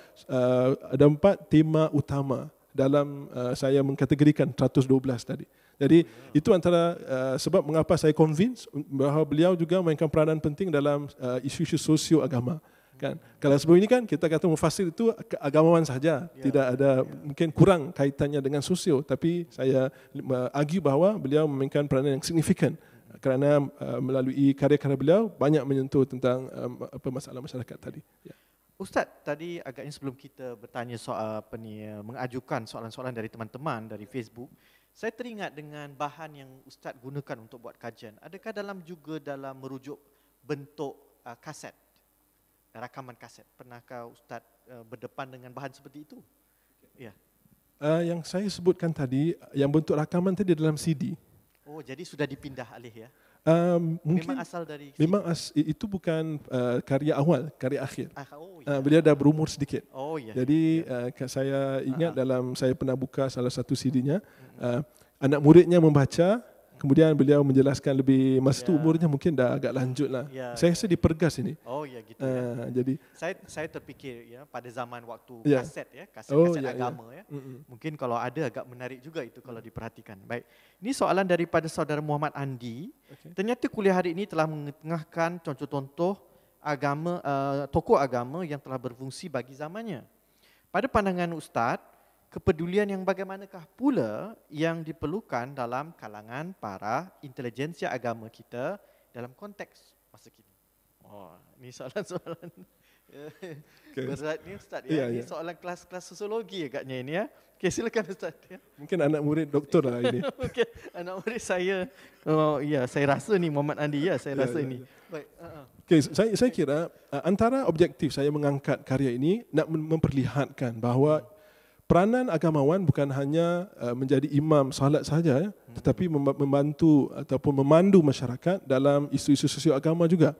ada 4 tema utama dalam saya mengkategorikan 112 tadi. Jadi itu antara sebab mengapa saya convince bahawa beliau juga memainkan peranan penting dalam isu-isu sosio agama. Kan? Kalau sebelum ini kan kita kata mufassir itu agamawan saja, tidak ada mungkin kurang kaitannya dengan sosio. Tapi saya argue bahawa beliau memainkan peranan yang signifikan kerana melalui karya-karya beliau banyak menyentuh tentang masalah masyarakat tadi. Ustaz, tadi agaknya sebelum kita bertanya soal mengajukan soalan-soalan dari teman-teman dari Facebook, saya teringat dengan bahan yang Ustaz gunakan untuk buat kajian. Adakah dalam merujuk bentuk kaset, rakaman kaset? Pernahkah Ustaz berdepan dengan bahan seperti itu? Ya. Yang saya sebutkan tadi, yang bentuk rakaman tadi dalam CD. Oh, jadi sudah dipindah alih ya? Mungkin Memang asal dari itu bukan karya awal, karya akhir. ya. Beliau dah berumur sedikit. Oh ya. Jadi saya ingat saya pernah buka salah satu CD-nya, anak muridnya membaca, kemudian beliau menjelaskan lebih, masa tu umurnya mungkin dah agak lanjut lah. Saya rasa dipergas ini. Oh ya gitu ya. Jadi saya terfikir ya pada zaman waktu kaset agama ya. Mungkin kalau ada agak menarik juga itu kalau diperhatikan. Baik. Ini soalan daripada saudara Muhammad Andi. Ternyata kuliah hari ini telah mengetengahkan contoh-contoh agama, tokoh agama yang telah berfungsi bagi zamannya. Pada pandangan Ustaz, kepedulian yang bagaimanakah pula yang diperlukan dalam kalangan para intelijensia agama kita dalam konteks masa kini? Oh, ini soalan-soalan berat ni Ustaz ya. Ini soalan kelas-kelas sosiologi agaknya ini ya. Okey, silakan Ustaz ya. Mungkin anak murid doktor lah ini. Mungkin anak murid saya. Oh ya, saya rasa ni Muhammad Andi ya, saya rasa ini. Baik. Okay, saya kira antara objektif saya mengangkat karya ini nak memperlihatkan bahawa peranan agamawan bukan hanya menjadi imam solat sahaja, tetapi membantu ataupun memandu masyarakat dalam isu-isu sosial agama juga.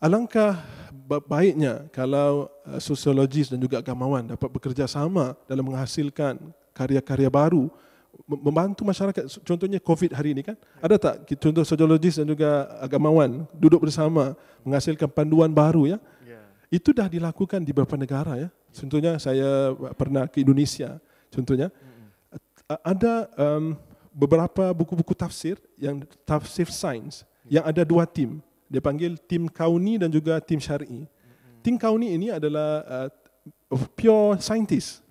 Alangkah baiknya kalau sosiologis dan juga agamawan dapat bekerjasama dalam menghasilkan karya-karya baru, membantu masyarakat. Contohnya COVID hari ini kan, ada tak contoh sosiologis dan juga agamawan duduk bersama menghasilkan panduan baru ya? Itu dah dilakukan di beberapa negara ya. Contohnya saya pernah ke Indonesia. Contohnya ada beberapa buku-buku tafsir yang tafsir sains yang ada dua tim. Dia panggil tim kauni dan juga tim syar'i. Tim kauni ini adalah pure scientist.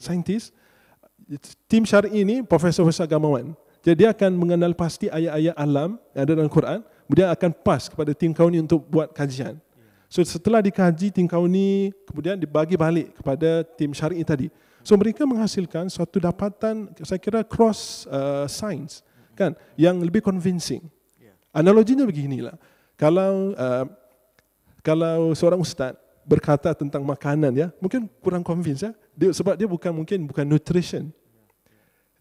Tim syar'i ini profesor-profesor agamawan. Jadi dia akan mengenal pasti ayat-ayat alam yang ada dalam Quran, kemudian akan pas kepada tim kauni untuk buat kajian. So setelah dikaji tim kauni, kemudian dibagi balik kepada tim syar'i tadi. So mereka menghasilkan suatu dapatan, saya kira cross science kan, yang lebih convincing. Analoginya beginilah. Kalau seorang ustaz berkata tentang makanan ya, mungkin kurang convince ya. Sebab dia bukan nutrition.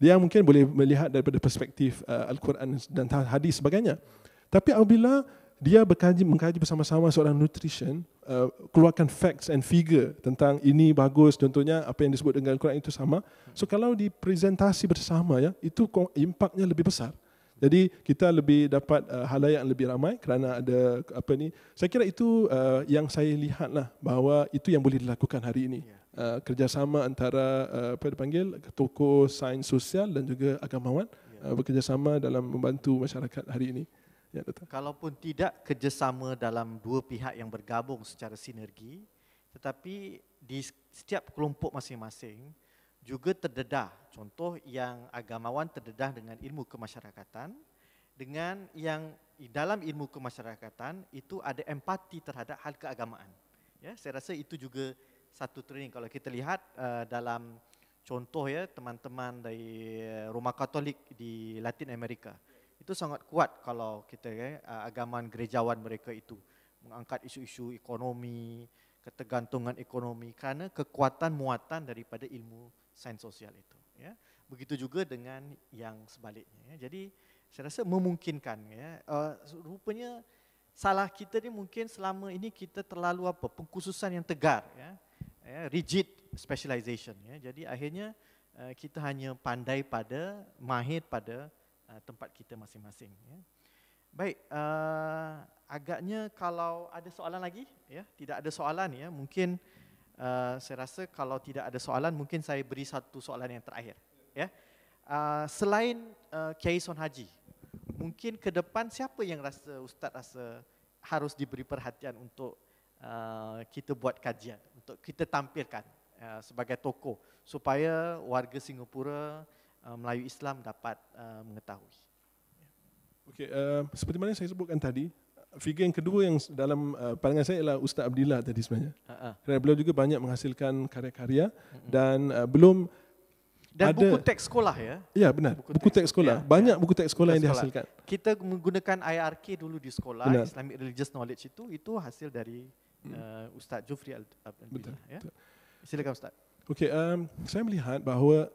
Dia mungkin boleh melihat daripada perspektif Al-Quran dan hadis sebagainya. Tapi apabila dia mengkaji bersama-sama seorang nutrition, keluarkan facts and figure tentang ini bagus, contohnya apa yang disebut dengan Al-Quran itu sama. So kalau dipresentasi bersama ya, itu impaknya lebih besar. Jadi kita lebih dapat halayak yang lebih ramai kerana ada saya kira itu yang saya lihatlah bahawa itu yang boleh dilakukan hari ini. Kerjasama antara tokoh sains sosial dan juga agamawan bekerjasama dalam membantu masyarakat hari ini. Ya, kalaupun tidak kerjasama dalam dua pihak yang bergabung secara sinergi, tetapi di setiap kelompok masing-masing juga terdedah. Contoh yang agamawan terdedah dengan ilmu kemasyarakatan, dengan yang dalam ilmu kemasyarakatan itu ada empati terhadap hal keagamaan. Ya, saya rasa itu juga satu training. Kalau kita lihat dalam contoh ya teman-teman dari Rumah Katolik di Latin Amerika, itu sangat kuat kalau kita agamaan gerejawan mereka itu mengangkat isu-isu ekonomi, ketergantungan ekonomi kerana kekuatan muatan daripada ilmu sains sosial itu. Ya. Begitu juga dengan yang sebaliknya. Ya. Jadi saya rasa memungkinkan. Ya. Rupanya salah kita ni mungkin selama ini kita terlalu pengkhususan yang tegar, ya, rigid specialization. Ya. Jadi akhirnya kita hanya pandai mahir pada tempat kita masing-masing. Ya. Baik, agaknya kalau ada soalan lagi, ya, tidak ada soalan ya, mungkin saya rasa kalau tidak ada soalan, mungkin saya beri satu soalan yang terakhir. Ya, selain Kiai Son Haji, mungkin ke depan siapa yang Ustaz rasa harus diberi perhatian untuk kita buat kajian, untuk kita tampilkan sebagai tokoh supaya warga Singapura Melayu Islam dapat mengetahui. Okey, seperti mana saya sebutkan tadi, figure yang kedua yang dalam pandangan saya ialah Ustaz Abdillah tadi sebenarnya. Kerana beliau juga banyak menghasilkan karya-karya dan belum dan ada buku teks sekolah ya. Ya benar, buku teks sekolah. Banyak buku teks sekolah yang dihasilkan. Kita menggunakan IRK dulu di sekolah, benar. Islamic Religious Knowledge itu hasil dari Ustaz Jufri Abdillah. Ya. Silakan Ustaz. Okey, saya melihat bahawa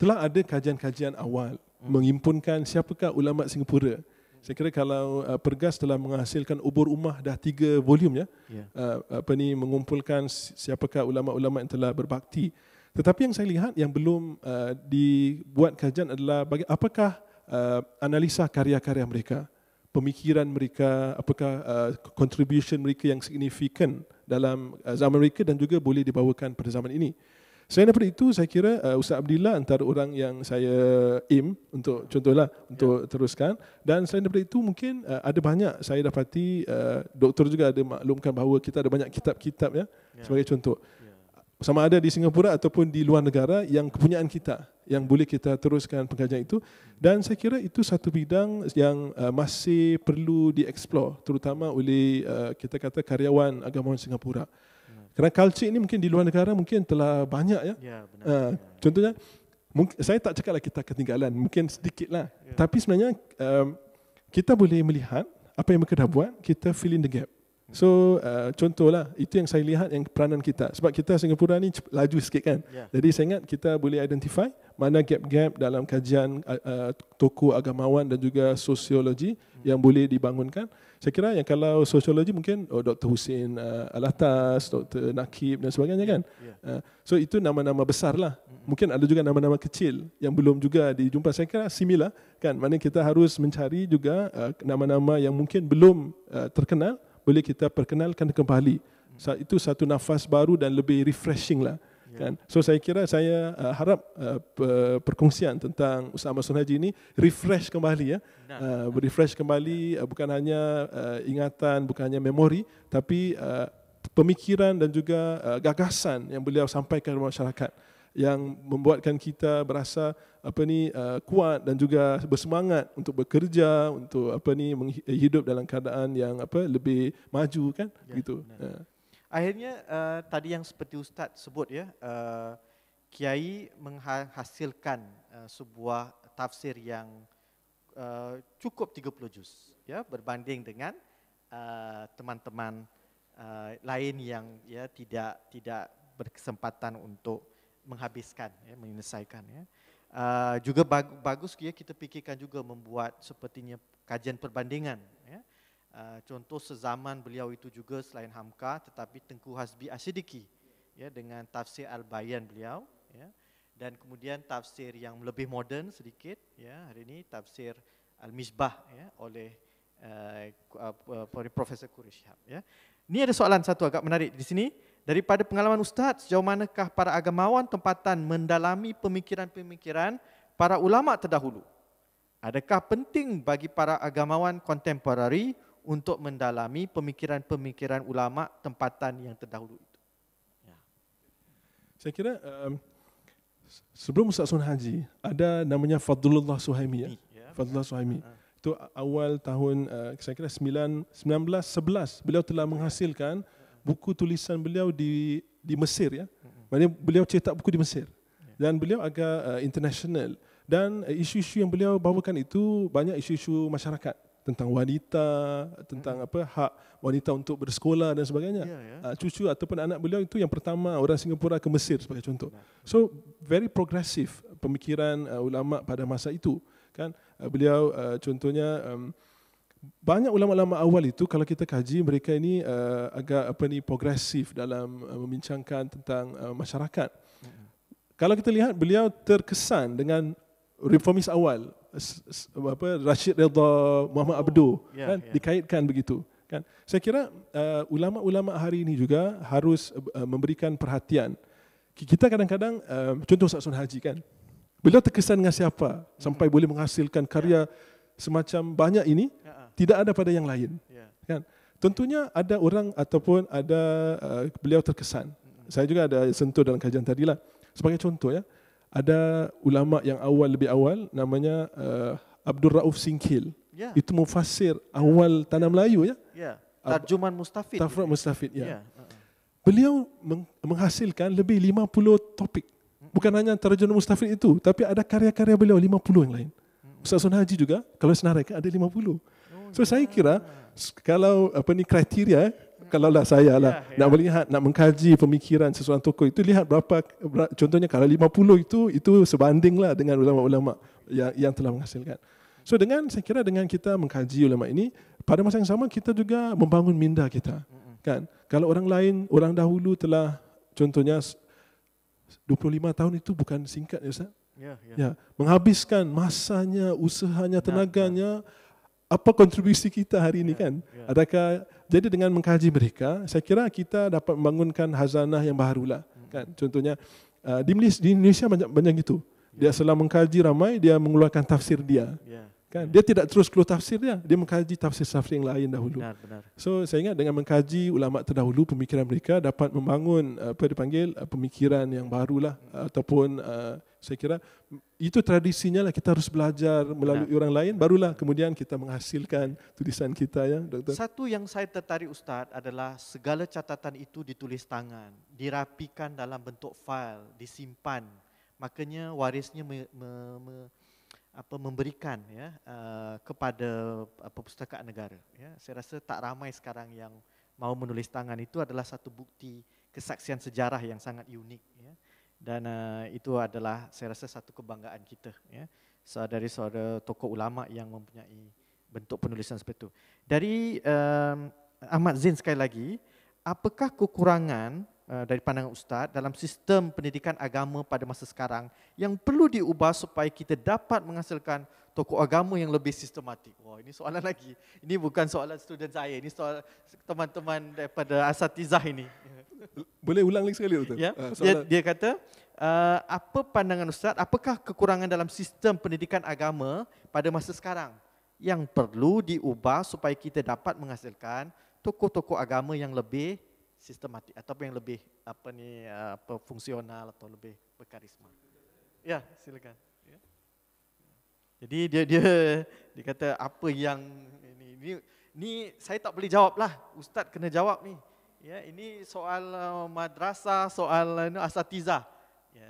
telah ada kajian-kajian awal menghimpunkan siapakah ulama Singapura, Saya kira kalau Pergas telah menghasilkan Ubur Ummah dah 3 volume ya. Mengumpulkan siapakah ulama-ulama yang telah berbakti. Tetapi yang saya lihat yang belum dibuat kajian adalah apakah analisa karya-karya mereka, pemikiran mereka, apakah contribution mereka yang signifikan dalam zaman mereka dan juga boleh dibawakan pada zaman ini. Selain daripada itu, saya kira Ustaz Abdillah antara orang yang saya aim untuk contohlah untuk teruskan, dan selain daripada itu mungkin ada banyak saya dapati doktor juga ada maklumkan bahawa kita ada banyak kitab-kitab ya sebagai contoh. Sama ada di Singapura ataupun di luar negara yang kepunyaan kita yang boleh kita teruskan pengkajian itu, dan saya kira itu satu bidang yang masih perlu dieksplor terutama oleh kita kata karyawan agamawan Singapura. Kerana culture ini mungkin di luar negara mungkin telah banyak ya. Benar. Contohnya, saya tak cakaplah kita ketinggalan, mungkin sedikit lah. Tapi sebenarnya kita boleh melihat apa yang mereka dah buat, kita fill in the gap. So contohlah, itu yang saya lihat yang peranan kita. Sebab kita Singapura ni laju sikit kan. Jadi saya ingat kita boleh identify mana gap-gap dalam kajian tokoh agamawan dan juga sosiologi yang boleh dibangunkan. Saya kira yang kalau sosiologi mungkin Dr. Hussein Alatas, Dr. Nakib dan sebagainya kan. So itu nama-nama besar lah. Mungkin ada juga nama-nama kecil yang belum juga dijumpa. Saya kira similar kan. Maknanya kita harus mencari juga nama-nama yang mungkin belum terkenal, boleh kita perkenalkan kembali. Itu satu nafas baru dan lebih refreshing lah. Kan? So saya kira saya harap perkongsian tentang Ustaz Ahmad Sunaji ini refresh kembali ya. Refresh kembali bukan hanya ingatan, bukan hanya memori, tapi pemikiran dan juga gagasan yang beliau sampaikan kepada masyarakat yang membuatkan kita berasa kuat dan juga bersemangat untuk bekerja, untuk hidup dalam keadaan yang lebih maju kan gitu. Akhirnya tadi yang seperti Ustaz sebut ya, Kiai menghasilkan sebuah tafsir yang cukup 30 juz ya, berbanding dengan teman-teman lain yang ya tidak berkesempatan untuk menghabiskan ya, menyelesaikan ya. Juga bagus ya kita fikirkan juga membuat sepertinya kajian perbandingan ya. Contoh sezaman beliau itu juga selain Hamka tetapi Tengku Hasbi Asyidiki ya, dengan tafsir Al-Bayan beliau ya, dan kemudian tafsir yang lebih moden sedikit ya, hari ini tafsir Al-Misbah ya, oleh Profesor Quraish Shihab ya. Ini ada soalan satu agak menarik di sini. Daripada pengalaman Ustaz, sejauh manakah para agamawan tempatan mendalami pemikiran-pemikiran para ulama terdahulu? Adakah penting bagi para agamawan kontemporari untuk mendalami pemikiran-pemikiran ulama tempatan yang terdahulu itu? Saya kira sebelum Ustaz Sun Haji ada namanya Fadlullah Suhaimi ya. Fadlullah Suhaimi. Itu awal tahun saya kira 1911 beliau telah menghasilkan buku tulisan beliau di Mesir ya. Maksudnya beliau cetak buku di Mesir. Dan beliau agak international, dan isu-isu yang beliau bawakan itu banyak isu-isu masyarakat tentang wanita, tentang hak wanita untuk bersekolah dan sebagainya. Cucu ataupun anak beliau itu yang pertama orang Singapura ke Mesir sebagai contoh. So very progressive pemikiran ulama pada masa itu kan. Beliau contohnya banyak ulama-ulama awal itu kalau kita kaji mereka ini agak progresif dalam membincangkan tentang masyarakat. Kalau kita lihat beliau terkesan dengan reformis awal, Rashid Ridha, Muhammad Abduh kan dikaitkan begitu kan. Saya kira ulama-ulama hari ini juga harus memberikan perhatian. Kita kadang-kadang contoh Ustaz Sun Haji kan, beliau terkesan dengan siapa sampai boleh menghasilkan karya semacam banyak ini, tidak ada pada yang lain kan. Tentunya ada orang ataupun ada beliau terkesan. Saya juga ada sentuh dalam kajian tadilah. Sebagai contoh ya, ada ulama yang lebih awal namanya Abdul Rauf Singkil. Itu mufassir awal Tanah Melayu ya. Tarjuman Mustafid. Tarjuman Mustafid ya. Beliau menghasilkan lebih 50 topik. Bukan hanya tarjuman Mustafid itu, tapi ada karya-karya beliau 50 yang lain. Ustaz Sun Haji juga kalau senaraikan ada 50. So saya kira kalau kriteria, kalaulah saya lah nak melihat, nak mengkaji pemikiran seseorang tokoh itu, lihat berapa contohnya kalau 50 itu sebandinglah dengan ulama-ulama yang telah menghasilkan. So saya kira dengan kita mengkaji ulama ini, pada masa yang sama kita juga membangun minda kita. Kan? Kalau orang lain, orang dahulu telah, contohnya 25 tahun itu bukan singkat ya Ustaz. Ya, menghabiskan masanya, usahanya, tenaganya, apa kontribusi kita hari ini kan? Adakah jadi dengan mengkaji mereka, saya kira kita dapat membangunkan hazanah yang barulah. Kan? Contohnya di Indonesia banyak gitu. Dia setelah mengkaji ramai, dia mengeluarkan tafsir dia. Kan? Dia tidak terus keluar tafsir dia mengkaji tafsir yang lain dahulu. Benar. So saya ingat dengan mengkaji ulama terdahulu, pemikiran mereka dapat membangun pemikiran yang barulah, ataupun saya kira itu tradisinya lah, kita harus belajar melalui orang lain, barulah kemudian kita menghasilkan tulisan kita ya, Doktor. Satu yang saya tertarik Ustaz adalah segala catatan itu ditulis tangan, dirapikan dalam bentuk file, disimpan. Makanya warisnya memberikan ya kepada perpustakaan negara. Ya, saya rasa tak ramai sekarang yang mau menulis tangan. Itu adalah satu bukti kesaksian sejarah yang sangat unik. Ya. Dan itu adalah saya rasa satu kebanggaan kita. Ya. Dari saudara tokoh ulama yang mempunyai bentuk penulisan seperti itu. Dari Ahmad Zain sekali lagi, apakah kekurangan dari pandangan Ustaz dalam sistem pendidikan agama pada masa sekarang yang perlu diubah supaya kita dapat menghasilkan tokoh agama yang lebih sistematik? Wah, ini soalan lagi. Ini bukan soalan student saya, ini soal teman-teman daripada asatizah ini. Boleh ulang lagi sekali, Doktor? Ya, dia kata, apa pandangan Ustaz, apakah kekurangan dalam sistem pendidikan agama pada masa sekarang yang perlu diubah supaya kita dapat menghasilkan tokoh-tokoh agama yang lebih sistematik atau yang lebih fungsional atau lebih berkarisma. Ya, silakan. Ya. Jadi dia kata apa yang ini saya tak boleh jawablah. Ustaz kena jawab ni. Ya, ini soal madrasah, soal asatizah. Ya,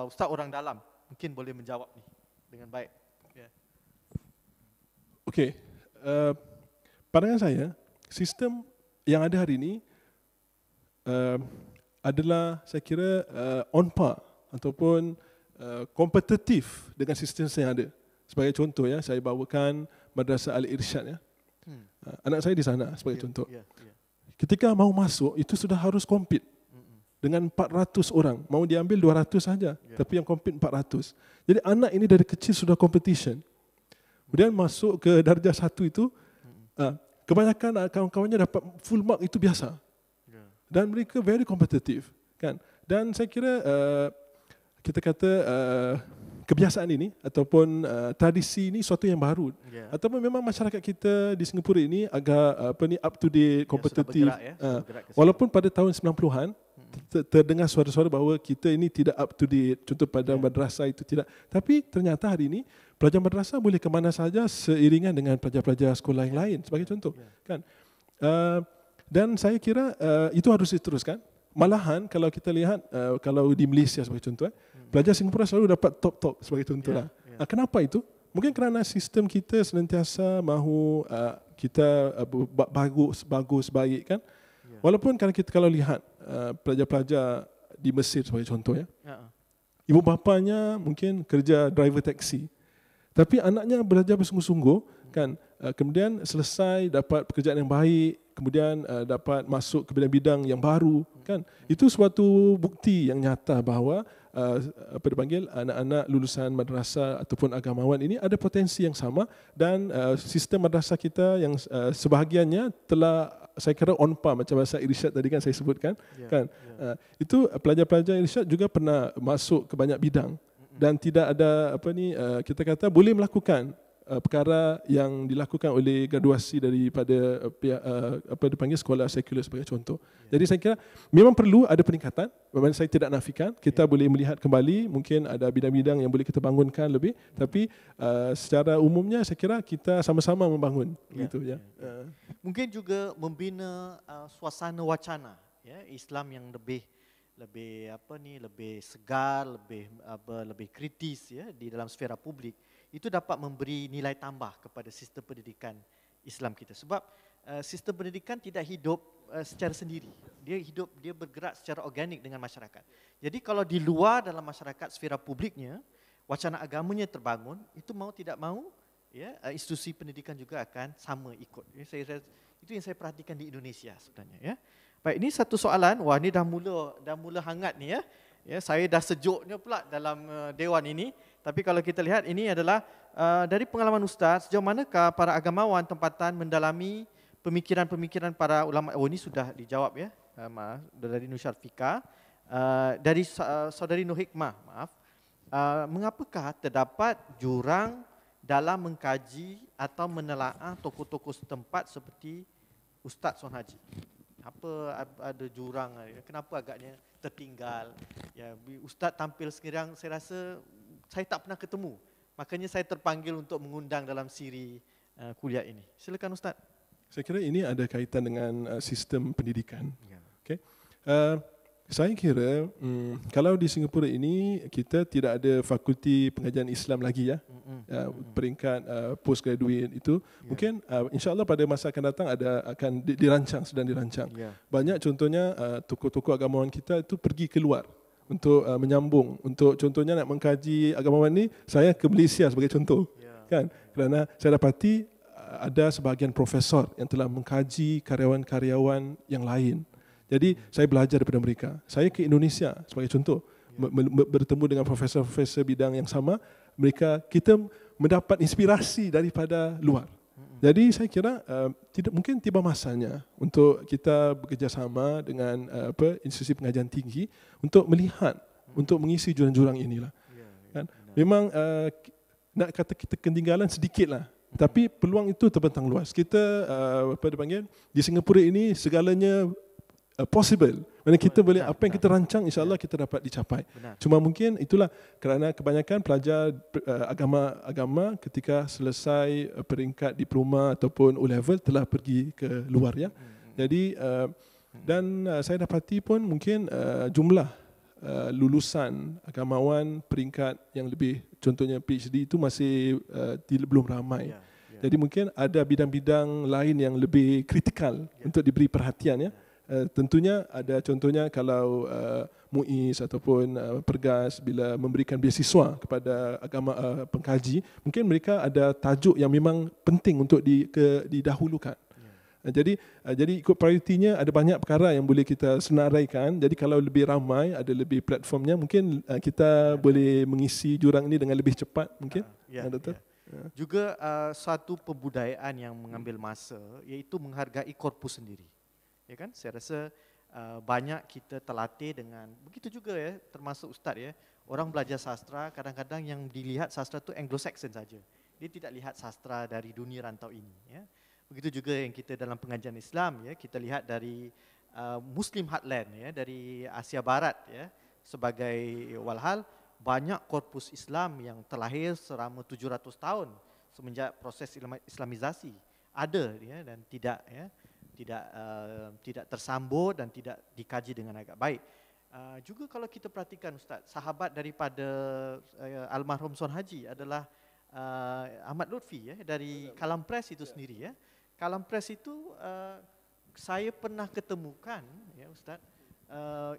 Ustaz orang dalam mungkin boleh menjawab ni dengan baik. Ya. Okey. Pandangan saya, sistem yang ada hari ini adalah saya kira on par ataupun kompetitif dengan sistem yang ada. Sebagai contoh ya, saya bawakan Madrasah Al-Irsyad ya. Anak saya di sana sebagai contoh. Ketika mau masuk itu sudah harus compete dengan 400 orang. Mau diambil 200 saja, tapi yang compete 400. Jadi anak ini dari kecil sudah competition. Kemudian masuk ke darjah 1 itu, kebanyakan kawan-kawannya dapat full mark itu biasa. Dan mereka very kompetitif, kan? Dan saya kira kita kata kebiasaan ini ataupun tradisi ini suatu yang baru, ataupun memang masyarakat kita di Singapura ini agak up to date, kompetitif. Walaupun pada tahun 90-an terdengar suara-suara bahawa kita ini tidak up to date, contoh pada madrasah itu tidak. Tapi ternyata hari ini pelajar madrasah boleh ke mana saja seiringan dengan pelajar-pelajar sekolah yang lain sebagai contoh, kan? Dan saya kira itu harus diteruskan. Malahan kalau kita lihat, kalau di Malaysia sebagai contoh, pelajar Singapura selalu dapat top sebagai contoh lah. Kenapa itu? Mungkin kerana sistem kita senantiasa mahu kita bagus, baik kan. Walaupun kalau lihat pelajar-pelajar di Mesir sebagai contoh ya, ibu bapanya mungkin kerja driver taksi, tapi anaknya belajar bersungguh-sungguh kan. Kemudian selesai dapat pekerjaan yang baik, kemudian dapat masuk ke bidang-bidang yang baru kan. Itu suatu bukti yang nyata bahawa anak-anak lulusan madrasah ataupun agamawan ini ada potensi yang sama, dan sistem madrasah kita yang sebahagiannya telah saya kira on par macam bahasa irsyad tadi kan saya sebutkan kan. Itu pelajar-pelajar irsyad juga pernah masuk ke banyak bidang dan tidak ada kita kata boleh melakukan perkara yang dilakukan oleh graduasi daripada pihak dipanggil sekolah sekular sebagai contoh. Jadi saya kira memang perlu ada peningkatan. Memang saya tidak nafikan, kita boleh melihat kembali mungkin ada bidang-bidang yang boleh kita bangunkan lebih, tapi secara umumnya saya kira kita sama-sama membangun gitu ya. Mungkin juga membina suasana wacana ya Islam yang lebih segar, lebih kritis ya di dalam sfera publik. Itu dapat memberi nilai tambah kepada sistem pendidikan Islam kita. Sebab sistem pendidikan tidak hidup secara sendiri. Dia bergerak secara organik dengan masyarakat. Jadi kalau di luar dalam masyarakat sfera publiknya, wacana agamanya terbangun, itu mau tidak mau ya, institusi pendidikan juga akan sama ikut. Itu yang saya perhatikan di Indonesia sebenarnya. Ya. Baik, ini satu soalan. Wah, ini dah mula hangat ni ya. Ya, saya dah sejuknya pula dalam dewan ini. Tapi kalau kita lihat ini adalah dari pengalaman Ustaz, sejauh manakah para agamawan tempatan mendalami pemikiran-pemikiran para ulama. Oh, ini sudah dijawab ya. Maaf, dari Nur Syarifika. Dari saudari Nur Hikmah, maaf. Mengapakah terdapat jurang dalam mengkaji atau menelaah tokoh-tokoh setempat seperti Ustaz Son Haji? Apa ada jurang? Kenapa agaknya tertinggal? Ya, Ustaz tampil sekarang, saya rasa saya tak pernah ketemu. Makanya saya terpanggil untuk mengundang dalam siri kuliah ini. Silakan Ustaz. Saya kira ini ada kaitan dengan sistem pendidikan. Ya. Okay. Saya kira kalau di Singapura ini kita tidak ada fakulti pengajian Islam lagi ya, peringkat postgraduate itu, mungkin insya-Allah pada masa akan datang akan sedang dirancang. Banyak contohnya tokoh-tokoh agamawan kita itu pergi keluar untuk menyambung, untuk contohnya nak mengkaji agamawan ni, saya ke Malaysia sebagai contoh, kan? Kerana saya dapati ada sebahagian profesor yang telah mengkaji karyawan-karyawan yang lain. Jadi saya belajar daripada mereka. Saya ke Indonesia sebagai contoh, bertemu dengan profesor-profesor bidang yang sama. Kita mendapat inspirasi daripada luar. Jadi saya kira mungkin tiba masanya untuk kita bekerjasama dengan institusi pengajian tinggi untuk melihat, untuk mengisi jurang-jurang inilah. Kan? Memang nak kata kita ketinggalan sedikitlah. Tapi peluang itu terbentang luas. Kita di Singapura ini segalanya possible. Mana kita boleh apa yang kita rancang, insya-Allah kita dapat dicapai. Cuma mungkin itulah kerana kebanyakan pelajar agama ketika selesai peringkat diploma ataupun O level telah pergi ke luar ya. Jadi dan saya dapati pun mungkin jumlah lulusan agamawan peringkat yang lebih, contohnya PhD itu masih belum ramai. Jadi mungkin ada bidang-bidang lain yang lebih kritikal untuk diberi perhatian ya. Tentunya ada contohnya kalau MUIS ataupun Pergas bila memberikan beasiswa kepada pengkaji, mungkin mereka ada tajuk yang memang penting untuk didahulukan. Jadi ikut prioritinya ada banyak perkara yang boleh kita senaraikan. Jadi kalau lebih ramai, ada lebih platformnya, mungkin kita boleh mengisi jurang ini dengan lebih cepat mungkin. Doktor. Juga satu pembudayaan yang mengambil masa, iaitu menghargai korpus sendiri. Ya kan? Saya rasa banyak kita terlatih dengan begitu juga ya, termasuk Ustaz ya. Orang belajar sastra, kadang-kadang yang dilihat sastra itu Anglo-Saxon saja. Dia tidak lihat sastra dari dunia rantau ini ya. Begitu juga yang kita dalam pengajian Islam ya, kita lihat dari Muslim Heartland ya, dari Asia Barat ya, sebagai walhal banyak korpus Islam yang terlahir selama 700 tahun semenjak proses Islamisasi ada ya, dan tidak tersambut dan tidak dikaji dengan agak baik. Juga kalau kita perhatikan Ustaz, sahabat daripada almarhum Son Haji adalah Ahmad Lutfi ya, dari Kalam Press itu sendiri ya. Kalam Press itu saya pernah ketemukan ya Ustaz,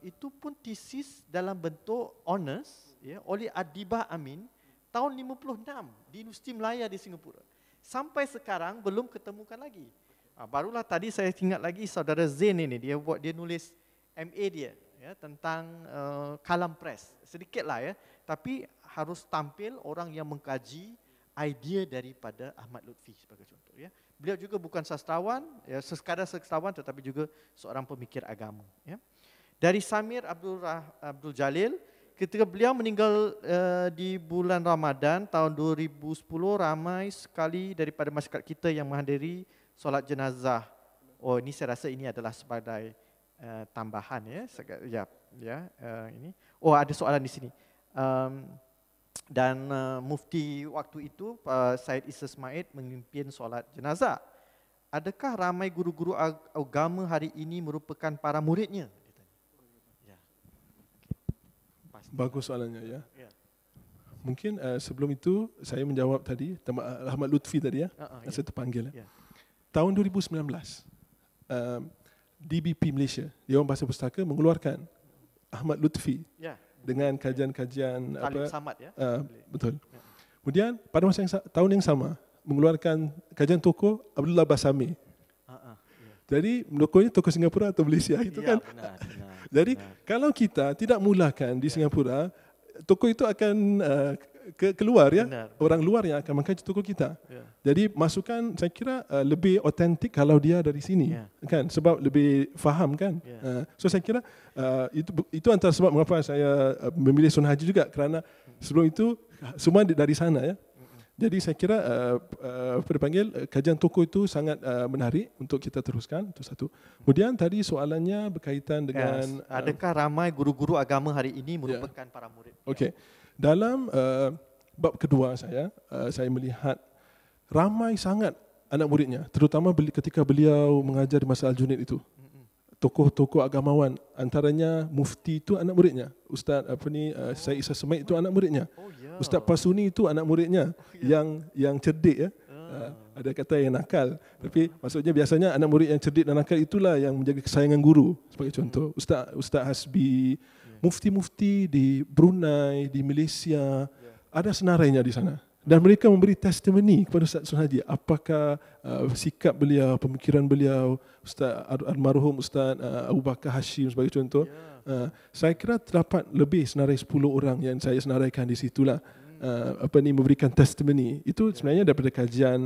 itu pun tesis dalam bentuk honors ya, oleh Adibah Amin tahun 56 di Universiti Melaya di Singapura. Sampai sekarang belum ketemukan lagi. Barulah tadi saya ingat lagi saudara Zain ini, dia nulis MA dia ya, tentang Kalam Press. Sedikitlah ya, tapi harus tampil orang yang mengkaji idea daripada Ahmad Lutfi sebagai contoh ya. Beliau juga bukan sastrawan ya, sekadar sastrawan tetapi juga seorang pemikir agama ya. Dari Samir Abdul Jalil, ketika beliau meninggal di bulan Ramadan tahun 2010, ramai sekali daripada masyarakat kita yang menghadiri solat jenazah. Oh, ini saya rasa ini adalah sebagai tambahan ya. Ini. Oh, ada soalan di sini. Dan mufti waktu itu Said Isa Smaid memimpin solat jenazah. Adakah ramai guru-guru agama hari ini merupakan para muridnya? Ya. Bagus soalannya ya. Mungkin sebelum itu saya menjawab tadi Ahmad Lutfi tadi ya. Saya terpanggil ya. Tahun 2019 DBP Malaysia, Dewan Bahasa Pustaka mengeluarkan Ahmad Lutfi dengan kajian-kajian Talib Samad ya. Betul. Kemudian pada masa tahun yang sama mengeluarkan kajian tokoh Abdullah Basami. Jadi tokohnya tokoh Singapura atau Malaysia itu Ya, kan. benar. Jadi kalau kita tidak mulakan di Singapura, tokoh itu akan keluar ya, Benar. orang luar yang akan mengkaji tokoh kita. Ya. Jadi masukan saya kira lebih otentik kalau dia dari sini, Ya. kan, sebab lebih faham kan. Ya. So saya kira itu antara sebab mengapa saya memilih Sunan Haji juga, kerana sebelum itu semua dari sana ya. Jadi saya kira kajian tokoh itu sangat menarik untuk kita teruskan, itu satu. Kemudian tadi soalannya berkaitan dengan adakah ramai guru-guru agama hari ini merupakan para murid? Okey. Dalam bab kedua saya melihat ramai sangat anak muridnya, terutama ketika beliau mengajar di masa Al-Junaid itu. Tokoh-tokoh agamawan, antaranya mufti itu anak muridnya. Ustaz Syed Isa Semaid itu anak muridnya. Ustaz Pasuni itu anak muridnya yang cerdik ya. Ada kata yang nakal, tapi maksudnya biasanya anak murid yang cerdik dan nakal itulah yang menjadi kesayangan guru. Sebagai contoh, Ustaz Hasbi, mufti-mufti di Brunei, di Malaysia, ada senarainya di sana. Dan mereka memberi testimoni kepada Ustaz Sunan Haji, apakah sikap beliau, pemikiran beliau, Ustaz almarhum Ustaz Abu Bakar Hashim sebagai contoh. Saya kira terdapat lebih senarai 10 orang yang saya senaraikan di situlah. Memberikan testimoni. Itu sebenarnya daripada kajian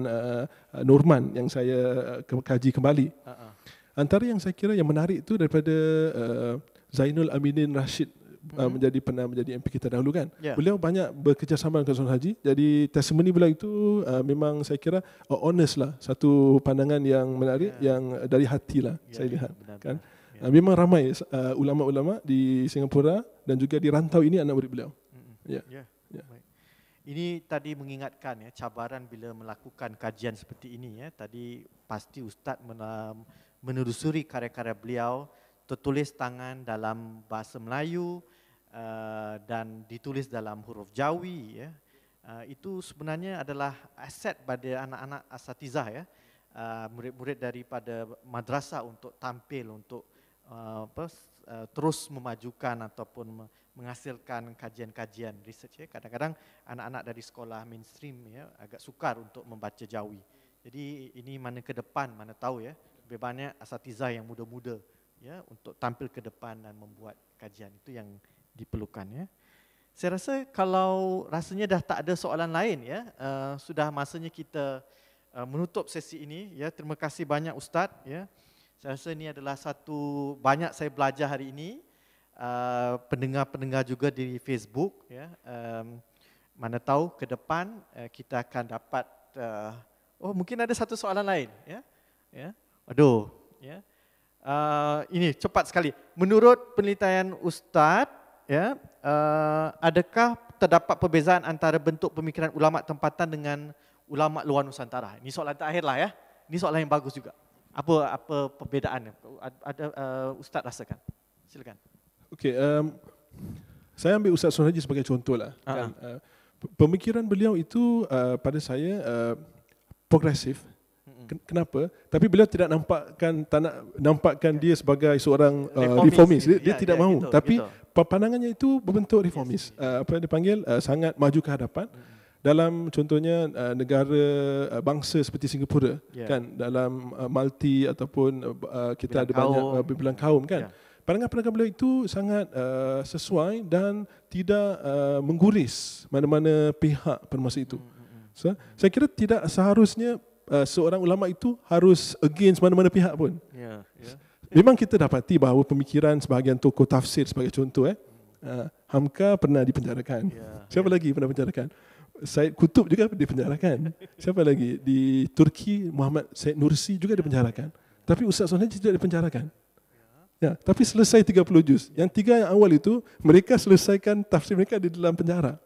Norman yang saya kaji kembali. Antara yang saya kira yang menarik itu daripada Zainul Aminin Rashid, pernah menjadi MP kita dahulu kan. Beliau banyak bekerjasama dengan Sunan Haji. Jadi testimoni beliau itu memang saya kira honest lah, satu pandangan yang menarik, yang dari hati lah saya lihat kan. Memang ramai ulama-ulama di Singapura dan juga di rantau ini anak murid beliau. Ini tadi mengingatkan ya, cabaran bila melakukan kajian seperti ini ya. Tadi pasti Ustaz menelusuri karya-karya beliau, tertulis tangan dalam bahasa Melayu dan ditulis dalam huruf Jawi ya. Itu sebenarnya adalah aset pada anak-anak asatizah ya, murid-murid daripada madrasah untuk tampil, untuk terus memajukan ataupun menghasilkan kajian-kajian research ya. Kadang-kadang anak-anak dari sekolah mainstream ya agak sukar untuk membaca Jawi. Jadi ini mana ke depan, mana tahu ya, lebih banyak asatizah yang muda-muda ya untuk tampil ke depan dan membuat kajian, itu yang diperlukan ya. Saya rasa kalau rasanya dah tak ada soalan lain ya, sudah masanya kita menutup sesi ini ya. Terima kasih banyak Ustaz ya. Saya rasa ini adalah satu banyak saya belajar hari ini. Pendengar-pendengar juga di Facebook ya. Mana tahu ke depan kita akan dapat mungkin ada satu soalan lain ya. Ya. Aduh ya. Ini cepat sekali. Menurut penelitian Ustaz, ya, adakah terdapat perbezaan antara bentuk pemikiran ulama tempatan dengan ulama luar Nusantara? Ini soalan terakhir lah ya. Ini soalan yang bagus juga. Apa perbezaannya? Ada Ustaz rasakan? Silakan. Okey, saya ambil Ustaz Sunan Haji sebagai contoh lah. Kan, pemikiran beliau itu pada saya progresif. Kenapa? Tapi beliau tidak nampakkan dia sebagai seorang reformis. Dia tidak mahu. Gitu, tapi pandangannya itu berbentuk reformis. Apa dipanggil sangat maju ke hadapan. Dalam contohnya negara bangsa seperti Singapura, kan, dalam multi ataupun kita ada banyak bilang kaum kan. Pandangan-pandangan beliau itu sangat sesuai dan tidak mengguris mana-mana pihak pada masa itu. So, saya kira tidak seharusnya seorang ulama itu harus against mana-mana pihak pun. Memang kita dapati bahawa pemikiran sebahagian tokoh tafsir sebagai contoh Hamka pernah dipenjarakan. Siapa lagi pernah dipenjarakan? Syed Qutb juga dipenjarakan. Siapa lagi? Di Turki Muhammad Syed Nursi juga dipenjarakan. Tapi Ustaz Sunan Haji tidak dipenjarakan. Ya, tapi selesai 30 juz. Yang 3 yang awal itu mereka selesaikan tafsir mereka di dalam penjara.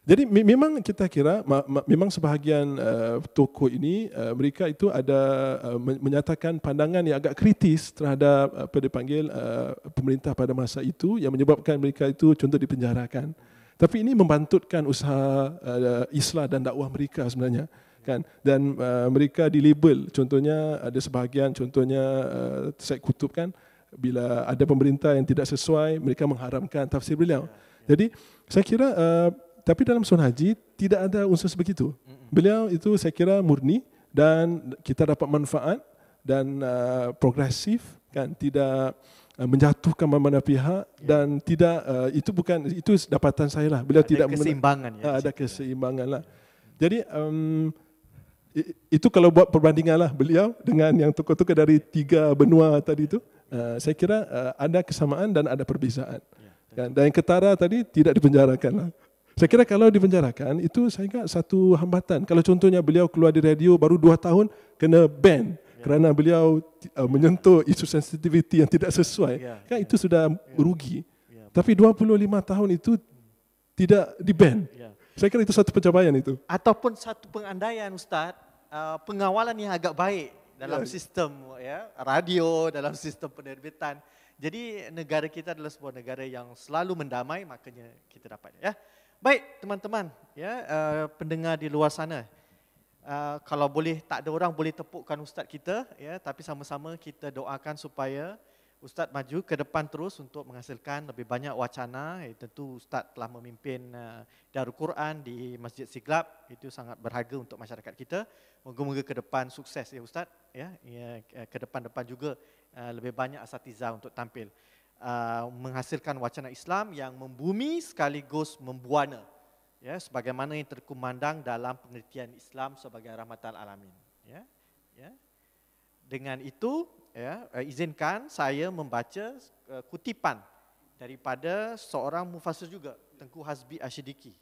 Jadi memang kita kira memang sebahagian tokoh ini mereka itu ada menyatakan pandangan yang agak kritis terhadap apa dipanggil pemerintah pada masa itu yang menyebabkan mereka itu contoh dipenjarakan. Tapi ini membantutkan usaha islah dan dakwah mereka sebenarnya. Kan, dan mereka dilabel, contohnya ada sebahagian, contohnya Syed Qutb kan, bila ada pemerintah yang tidak sesuai mereka mengharamkan tafsir beliau. Jadi saya kira Tapi dalam Sun Haji tidak ada unsur sebegitu. Beliau itu saya kira murni dan kita dapat manfaat dan progresif, kan, tidak menjatuhkan mana-mana pihak dan tidak itu dapatan saya lah. Beliau Ada tidak keseimbangan ya. ada keseimbangan lah. Jadi itu kalau buat perbandingan lah beliau dengan yang tokoh-tokoh dari 3 benua tadi itu, saya kira ada kesamaan dan ada perbezaan. Kan? Dan yang ketara tadi tidak dipenjarakan lah. Saya kira kalau dipenjarakan itu saya ingat satu hambatan. Kalau contohnya beliau keluar di radio baru 2 tahun kena ban kerana beliau menyentuh isu sensitivity yang tidak sesuai, kan itu sudah rugi. Tapi 25 tahun itu tidak di-ban. Saya kira itu satu pencapaian itu. Ataupun satu pengandaian Ustaz, pengawalan yang agak baik dalam sistem radio, dalam sistem penerbitan. Jadi negara kita adalah sebuah negara yang selalu mendamai, makanya kita dapat ya. Baik teman-teman, pendengar di luar sana, kalau boleh tak ada orang boleh tepukkan Ustaz kita, tapi sama-sama kita doakan supaya Ustaz maju ke depan terus untuk menghasilkan lebih banyak wacana. Tentu Ustaz telah memimpin Darul Quran di Masjid Siglap, itu sangat berharga untuk masyarakat kita. Moga-moga ke depan sukses ya Ustaz, ke depan-depan juga lebih banyak asatiza untuk tampil. Menghasilkan wacana Islam yang membumi sekaligus membuana, sebagaimana yang terkumandang dalam pengertian Islam sebagai rahmatan alamin. Dengan itu, izinkan saya membaca kutipan daripada seorang mufassir juga, Tengku Hazbi Asyidiki.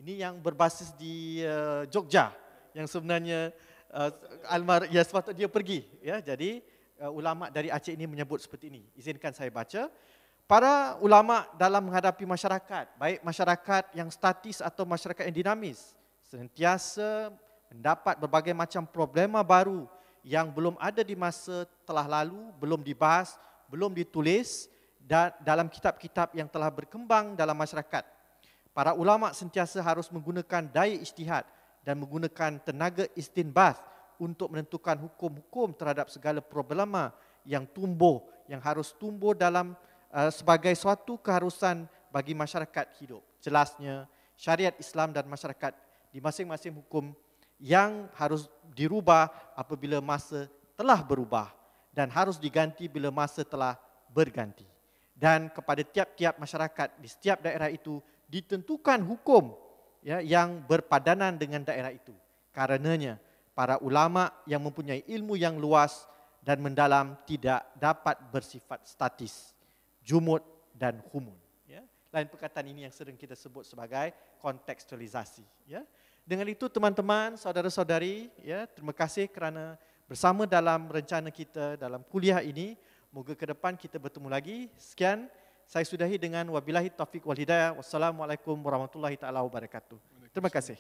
Ini yang berbasis di Jogja, yang sebenarnya sepatutnya dia pergi. Jadi ulama dari Aceh ini menyebut seperti ini. Izinkan saya baca. Para ulama dalam menghadapi masyarakat, baik masyarakat yang statis atau masyarakat yang dinamis, sentiasa mendapat berbagai macam problema baru yang belum ada di masa telah lalu, belum dibahas, belum ditulis dalam kitab-kitab yang telah berkembang dalam masyarakat. Para ulama sentiasa harus menggunakan daya ijtihad dan menggunakan tenaga istinbath untuk menentukan hukum-hukum terhadap segala problema yang harus tumbuh dalam sebagai suatu keharusan bagi masyarakat hidup. Jelasnya, syariat Islam dan masyarakat di masing-masing hukum yang harus dirubah apabila masa telah berubah dan harus diganti bila masa telah berganti. Dan kepada tiap-tiap masyarakat di setiap daerah itu ditentukan hukum yang berpadanan dengan daerah itu. Karenanya, para ulama yang mempunyai ilmu yang luas dan mendalam tidak dapat bersifat statis, jumud dan humun. Lain perkataan ini yang sering kita sebut sebagai kontekstualisasi. Dengan itu teman-teman, saudara-saudari, terima kasih kerana bersama dalam rencana kita dalam kuliah ini. Moga ke depan kita bertemu lagi. Sekian, saya sudahi dengan wabillahi taufiq wal hidayah. Wassalamualaikum warahmatullahi taala wabarakatuh. Terima kasih.